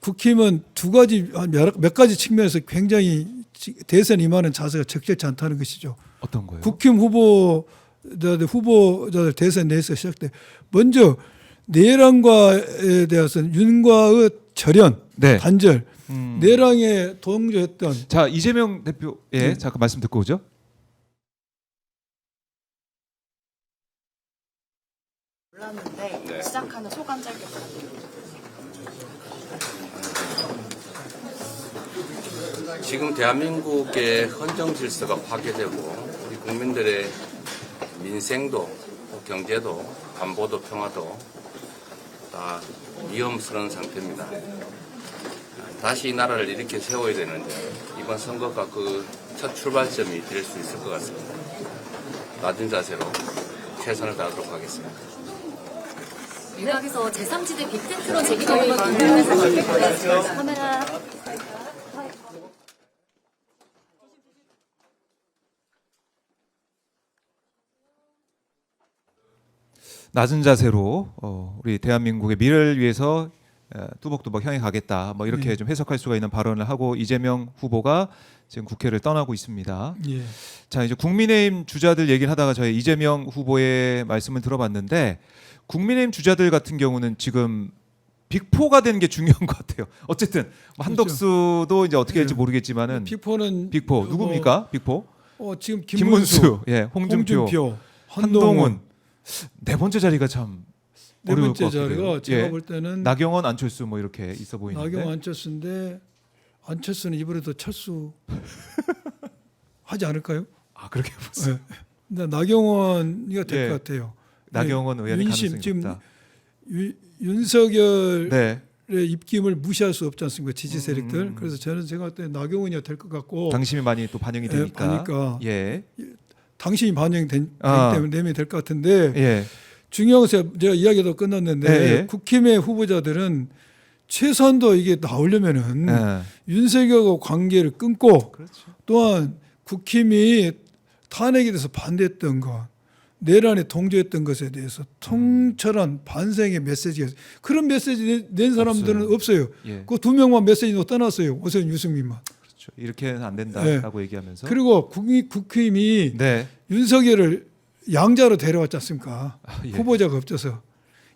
국힘은 두 가지 몇 가지 측면에서 굉장히 대선 임하는 자세가 적절치 않다는 것이죠. 어떤 거예요? 국힘 후보자들 대선 내에서 시작돼 먼저 내랑과에 대해서는 윤과의 절연, 네. 단절, 내랑에 동조했던 자, 이재명 대표 잠깐 말씀 듣고 오죠. 몰랐는데 시작하는 소감 짧게 부탁드립니다. 지금 대한민국의 헌정 질서가 파괴되고 우리 국민들의 민생도 경제도 안보도 평화도 다 위험스러운 상태입니다. 다시 이 나라를 이렇게 세워야 되는데 이번 선거가 그 첫 출발점이 될 수 있을 것 같습니다. 낮은 자세로 최선을 다하도록 하겠습니다. 일각에서 제3지대 빅텐트로 제기되는 관련해서 카메라 낮은 자세로 우리 대한민국의 미래를 위해서 뚜벅뚜벅 향해 가겠다. 뭐 이렇게 좀 해석할 수가 있는 발언을 하고 이재명 후보가 지금 국회를 떠나고 있습니다. 예. 자, 이제 국민의힘 주자들 얘기를 하다가 저희 이재명 후보의 말씀을 들어봤는데 국민의힘 주자들 같은 경우는 지금 빅4가 되는 게 중요한 것 같아요. 어쨌든 뭐 한덕수도 이제 어떻게 될지 모르겠지만은 빅4는 빅4 누굽니까? 빅4 지금 김문수, 예, 홍준표, 한동훈. 네 번째 자리가 참 네 어려울 번째 것 같기도 해요. 자리가 제가 예. 볼 때는 나경원, 안철수 뭐 이렇게 있어 보이는데. 나경원 안철수인데 안철수는 이번에도 철수 하지 않을까요? 아, 그렇게 보세요. 네. 근데 나경원이가 될 것 예. 같아요. 나경원 의원의 윤심, 가능성이 지금 높다. 윤석열의 네. 입김을 무시할 수 없지 않습니까? 지지 세력들. 그래서 저는 생각할 때 나경원이가 될 것 같고 당심이 많이 또 반영이 예, 되니까. 보니까. 예. 당신이 반영된 아. 때문에 내면 될 것 같은데 예. 중요한 것은 제가 이야기도 끝났는데 예, 예. 국힘의 후보자들은 최소한도 이게 나오려면은 예. 윤석열과 관계를 끊고 그렇죠. 또한 국힘이 탄핵에 대해서 반대했던 것, 내란에 동조했던 것에 대해서 통철한 반성의 메시지가 있어요. 그런 메시지 낸 사람들은 없어요. 예. 그 두 명만 메시지로 떠났어요. 오세훈, 유승민만. 그렇죠. 이렇게는 안 된다라고 얘기하면서. 그리고 국힘이 네. 윤석열을 양자로 데려왔지 않습니까? 아, 예. 후보자가 없어서.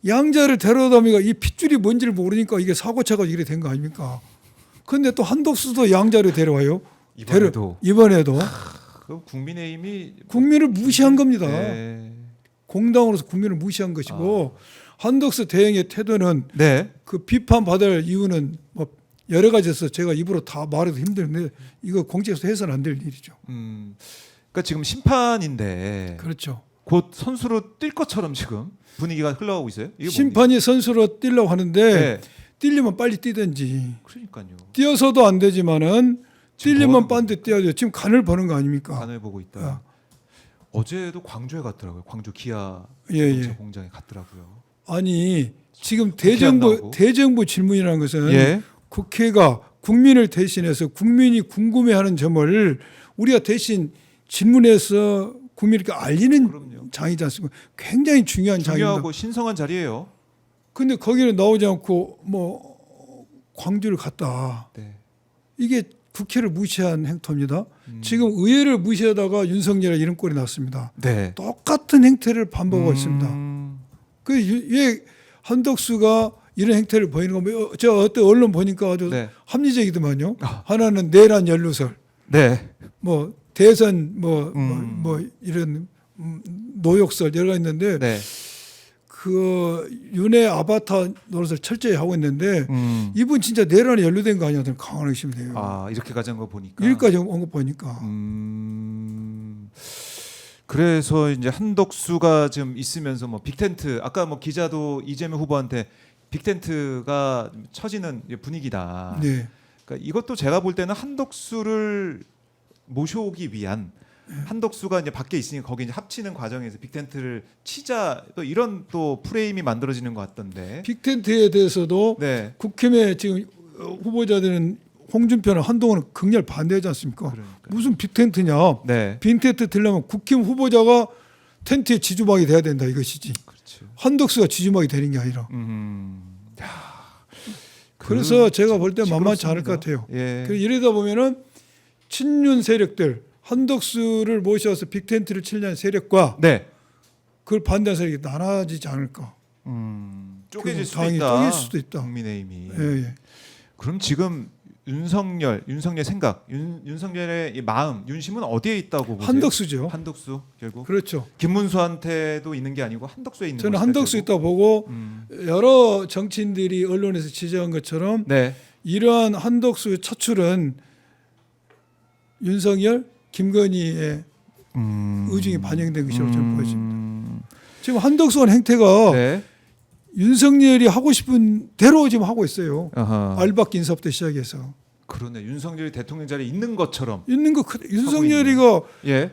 양자를 데려다 보니까 이 핏줄이 뭔지를 모르니까 이게 사고차가 이렇게 된 거 아닙니까? 그런데 또 한독수도 양자로 데려와요. 이번에도. 그 국민의힘이 국민을 무시한 겁니다. 네. 공당으로서 국민을 무시한 것이고 한덕수 대행의 태도는 네. 그 비판받을 이유는 뭐 여러 가지 있어서 제가 입으로 다 말해도 힘든데 이거 공직에서 해서는 안 될 일이죠. 그러니까 지금 심판인데 그렇죠. 곧 선수로 뛸 것처럼 지금 분위기가 흘러가고 있어요. 이게 심판이 선수로 뛰려고 하는데 네. 뛰려면 빨리 뛰든지 그러니까요. 뛰어서도 안 되지만은 뛰려면 버는 빨리 뛰어야죠. 지금 간을 보는 거 아닙니까? 간을 보고 있다. 어제도 광주에 갔더라고요. 광주 기아 예. 공장에 갔더라고요. 아니 지금 나오고. 대정부 질문이라는 것은 예. 국회가 국민을 대신해서 국민이 궁금해하는 점을 우리가 대신 질문해서 국민에게 알리는 그럼요. 장이지 않습니까? 굉장히 중요한 장입니다. 중요하고 신성한 자리예요. 근데 거기는 나오지 않고 뭐 광주를 갔다. 네. 이게 국회를 무시한 행태입니다. 지금 의회를 무시하다가 윤석열의 이런 꼴이 났습니다. 네. 똑같은 행태를 반복하고 있습니다. 왜 한덕수가 이런 행태를 보이는 거면 제가 어떤 언론 보니까 아주 네. 합리적이더만요. 하나는 내란 연루설, 네. 뭐 대선 뭐 이런 노욕설 여러 가지 있는데 네. 그 윤의 아바타 노릇을 철저히 하고 있는데 이분 진짜 내란에 연루된 거 아니야? 저는 강한 의심이 돼요. 아 이렇게 가진 거 보니까. 여기까지 온 거 보니까. 그래서 이제 한덕수가 지금 있으면서 뭐 빅텐트 아까 뭐 기자도 이재명 후보한테 빅텐트가 처지는 분위기다. 네. 그러니까 이것도 제가 볼 때는 한덕수를 모셔오기 위한 한덕수가 이제 밖에 있으니까 거기 이제 합치는 과정에서 빅텐트를 치자 또 이런 또 프레임이 만들어지는 것 같던데. 빅텐트에 대해서도 네. 국힘의 지금 후보자들은 홍준표는 한동훈은 극렬 반대하지 않습니까? 그러니까요. 무슨 빅텐트냐? 네. 빅텐트 들려면 국힘 후보자가 텐트의 지주막이 돼야 된다 이것이지. 그렇죠. 한덕수가 지주막이 되는 게 아니라. 야, 그래서 제가 볼 때 만만치 않을 것 같아요. 예. 그래서 이러다 보면은 친윤 세력들 한덕수를 모셔서 빅텐트를 치려는 세력과 네. 그걸 반대하는 세력이 나눠지지 않을까. 쪼개질 수도 당이 있다. 쪼갤 수도 있다. 국민의힘이. 예. 그럼 지금 윤석열 생각, 윤석열의 이 마음, 윤심은 어디에 있다고 보세요? 한덕수죠. 한덕수 결국. 그렇죠. 김문수한테도 있는 게 아니고 한덕수에 있는 저는 것이다, 한덕수 결국? 있다 보고 여러 정치인들이 언론에서 지적한 것처럼 네. 이러한 한덕수의 차출은 윤석열, 김건희의 의중이 반영된 것이라고 저는 보여집니다. 지금 한덕수의 행태가 네. 윤석열이 하고 싶은 대로 지금 하고 있어요. 아하. 알박기 인사부터 시작해서 그러네. 윤석열이 대통령 자리에 있는 것처럼. 있는 거 윤석열이가 예.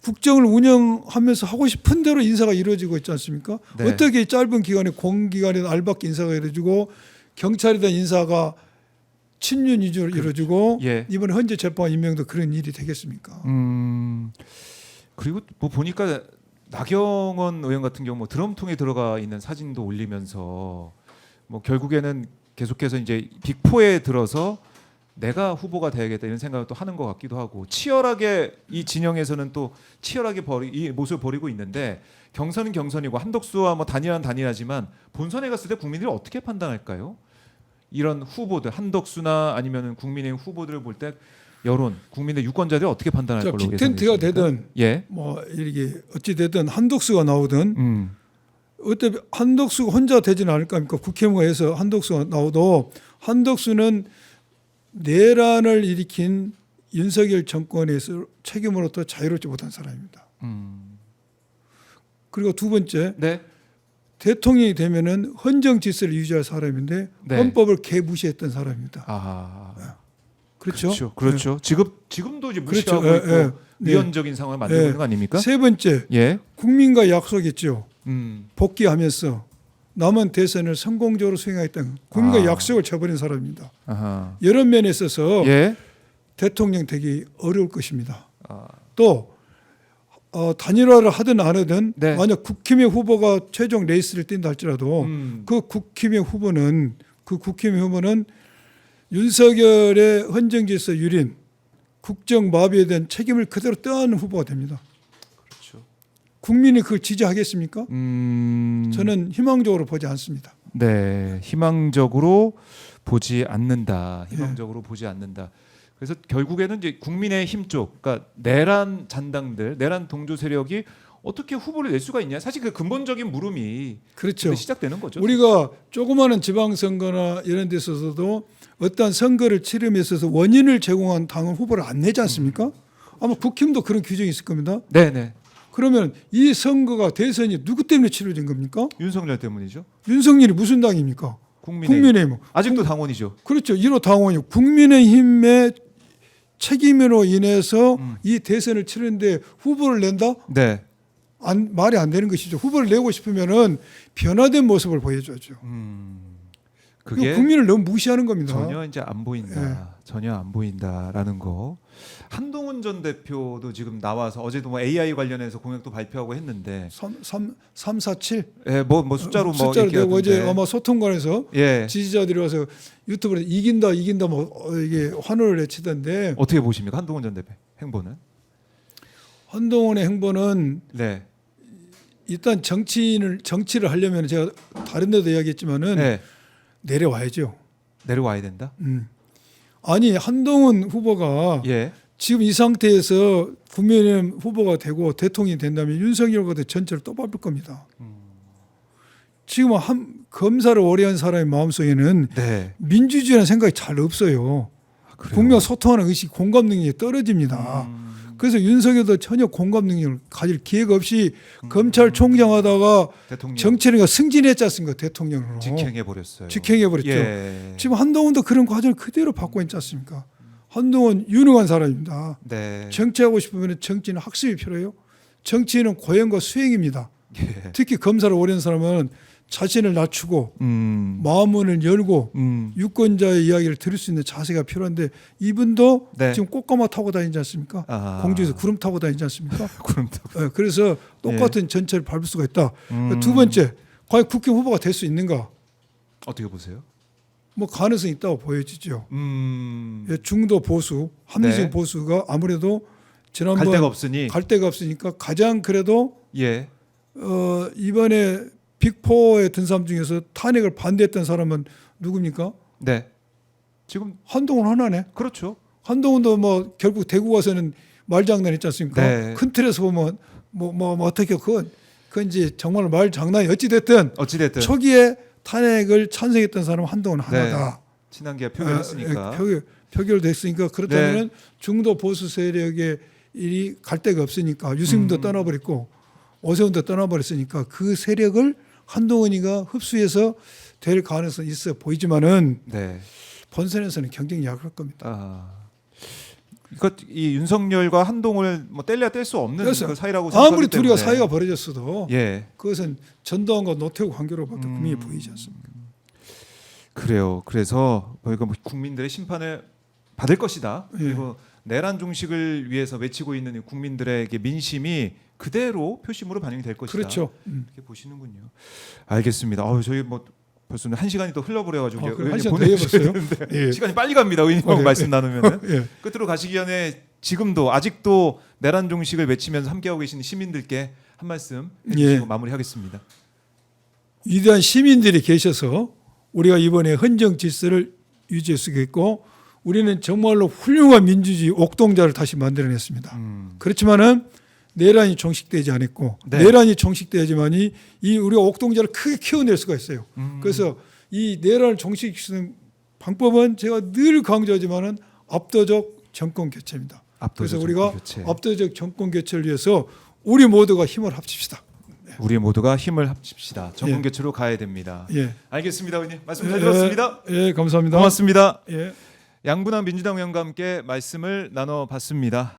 국정을 운영하면서 하고 싶은 대로 인사가 이루어지고 있지 않습니까? 네. 어떻게 짧은 기간에 공기간에 알박기 인사가 이루어지고 경찰이던 인사가 친윤 위주로 이루어지고 예. 이번에 헌재 재판 임명도 그런 일이 되겠습니까? 그리고 뭐 보니까 나경원 의원 같은 경우 뭐 드럼통에 들어가 있는 사진도 올리면서 뭐 결국에는 계속해서 이제 빅4에 들어서 내가 후보가 돼야겠다 이런 생각을 또 하는 것 같기도 하고 치열하게 이 진영에서는 또 치열하게 이 모습을 벌이고 있는데 경선은 경선이고 한덕수와 뭐 단일하지만 본선에 갔을 때 국민들이 어떻게 판단할까요? 이런 후보들 한덕수나 아니면은 국민의힘 후보들을 볼 때 여론, 국민의 유권자들이 어떻게 판단할 자, 걸로 빅텐트가 예상되십니까? 되든 예. 뭐 이렇게 어찌 되든 한덕수가 나오든 어차피 한덕수가 혼자 되지는 않을 거 아닙니까? 국회의원에서 한덕수가 나오도 한덕수는 내란을 일으킨 윤석열 정권에서 책임으로부터 자유롭지 못한 사람입니다. 그리고 두 번째 네. 대통령이 되면은 헌정 질서를 유지할 사람인데 네. 헌법을 개무시했던 사람입니다. 아. 그렇죠. 그렇죠. 지금도 이제 그렇죠. 무시하고 있고 예. 위헌적인 상황을 만들고 예. 있는 거 아닙니까? 세 번째, 예. 국민과 약속했죠. 음. 복귀하면서 남은 대선을 성공적으로 수행하겠다는 국민과 아. 약속을 쳐버린 사람입니다. 아하. 여러 면에 있어서 예. 대통령 되기 어려울 것입니다. 아. 또 단일화를 하든 안 하든 네. 만약 국힘의 후보가 최종 레이스를 뛴다 할지라도 그 국힘의 후보는 윤석열의 헌정질서 유린, 국정 마비에 대한 책임을 그대로 떠안는 후보가 됩니다. 그렇죠. 국민이 그걸 지지하겠습니까? 음. 저는 희망적으로 보지 않습니다. 네, 희망적으로 보지 않는다. 예. 희망적으로 보지 않는다. 그래서 결국에는 이제 국민의힘 쪽, 그러니까 내란 잔당들, 내란 동조 세력이 어떻게 후보를 낼 수가 있냐? 사실 그 근본적인 물음이 그렇죠. 그때 시작되는 거죠. 우리가 조그마한 지방선거나 이런 데 있어서도 어떠한 선거를 치름에 있어서 원인을 제공한 당은 후보를 안 내지 않습니까? 아마 국힘도 그런 규정이 있을 겁니다. 네, 네. 그러면 이 선거가 대선이 누구 때문에 치러진 겁니까? 윤석열 때문이죠. 윤석열이 무슨 당입니까? 국민의힘. 아직도 당원이죠. 그렇죠. 1호 당원이 국민의힘의 책임으로 인해서 이 대선을 치르는데 후보를 낸다? 네. 말이 안 되는 것이죠. 후보를 내고 싶으면은 변화된 모습을 보여줘야죠. 그게 이거 국민을 너무 무시하는 겁니다. 전혀 이제 안 보인다. 예. 전혀 안 보인다라는 거. 한동훈 전 대표도 지금 나와서 어제도 뭐 AI 관련해서 공약도 발표하고 했는데 347 예, 뭐 숫자로 뭐 숫자로 내고 어제 얘기하던데. 아마 소통관에서 예. 지지자들이 와서 유튜브에 이긴다 뭐 이게 환호를 외치던데 어떻게 보십니까? 한동훈 전 대표 행보는? 한동훈의 행보는 네. 일단 정치를 하려면 제가 다른 데도 이야기했지만은 네. 내려와야죠. 내려와야 된다. 아니 한동훈 후보가 예. 지금 이 상태에서 국민의힘 후보가 되고 대통령이 된다면 윤석열과도 전체를 또 밟을 겁니다. 지금 검사를 오래 한 사람의 마음속에는 네. 민주주의라는 생각이 잘 없어요. 그래요? 국민과 소통하는 의식, 공감 능력이 떨어집니다. 그래서 윤석열도 전혀 공감 능력을 가질 기회가 없이 검찰총장 하다가 대통령 정치를 승진했지 않습니까? 대통령으로. 직행해 버렸어요. 직행해버렸죠. 예. 지금 한동훈도 그런 과정을 그대로 받고 있지 않습니까? 한동훈 유능한 사람입니다. 네. 정치하고 싶으면 정치는 학습이 필요해요. 정치는 고행과 수행입니다. 예. 특히 검사를 오래 한 사람은 자신을 낮추고 마음문을 열고 유권자의 이야기를 들을 수 있는 자세가 필요한데 이분도 네. 지금 꽃가마 타고 다니지 않습니까? 아. 공주에서 구름 타고 다니지 않습니까? 구름도. 그래서 똑같은 전체를 밟을 수가 있다. 두 번째, 과연 국힘 후보가 될 수 있는가? 어떻게 보세요? 뭐 가능성이 있다고 보여지죠. 음. 예, 중도 보수, 합리적 네. 보수가 아무래도 지난번 갈 데가 없으니. 갈 데가 없으니까 가장 그래도 예. 이번에 빅4에 든 사람 중에서 탄핵을 반대했던 사람은 누굽니까? 네. 지금 한동훈 하나네. 그렇죠. 한동훈도 뭐 결국 대구 가서는 말장난했지 않습니까? 네. 큰 틀에서 보면 뭐 어떻게 그건 이제 정말 말장난이 어찌 됐든 어찌 됐든 초기에 탄핵을 찬성했던 사람은 한동훈 하나다. 친한계 표결했으니까. 표결됐으니까 그렇다면 중도 보수 세력의 일이 갈 데가 없으니까 유승민도 떠나버렸고 오세훈도 떠나버렸으니까 그 세력을 한동훈이가 흡수해서 될 가능성이 있어 보이지만은 네. 본선에서는 경쟁이 약할 겁니다. 아. 이 윤석열과 한동훈을 뭐 뗄래야 뗄 수 없는 그래서 그 사이라고 생각하기 아무리 때문에. 둘이가 사이가 벌어졌어도 예. 그것은 전두환과 노태우 관계로밖에 분명히 보이지 않습니다. 그래요. 그래서 저희가 뭐 국민들의 심판을 받을 것이다. 예. 그리고 내란 종식을 위해서 외치고 있는 이 국민들에게 민심이 그대로 표심으로 반영이 될 것이다. 그렇죠. 이렇게 보시는군요. 알겠습니다. 저희 뭐 벌써 1시간이 또 흘러버려가지고 그럼 한 의원님 시간 더 보내주셔야 해봤어요? 되는데 예. 시간이 빨리 갑니다. 의원님하고 예. 말씀 나누면 예. 끝으로 가시기 전에 지금도 아직도 내란 종식을 외치면서 함께하고 계시는 시민들께 한 말씀 해주시고 예. 마무리하겠습니다. 위대한 시민들이 계셔서 우리가 이번에 헌정 질서를 유지할 수 있고 우리는 정말로 훌륭한 민주주의 옥동자를 다시 만들어냈습니다. 그렇지만은 내란이 종식되지 않았고 네. 내란이 종식돼야지만이 이 우리가 옥동자를 크게 키워낼 수가 있어요. 그래서 이 내란을 종식시키는 방법은 제가 늘 강조하지만은 압도적 정권 교체입니다. 그래서 우리가 압도적 정권 교체를 위해서 우리 모두가 힘을 합칩시다. 우리 모두가 힘을 합칩시다. 정권 예. 교체로 가야 됩니다. 예. 알겠습니다, 의원님. 말씀 잘 들었습니다. 예, 감사합니다. 고맙습니다. 예. 양분한 민주당 의원과 함께 말씀을 나눠봤습니다.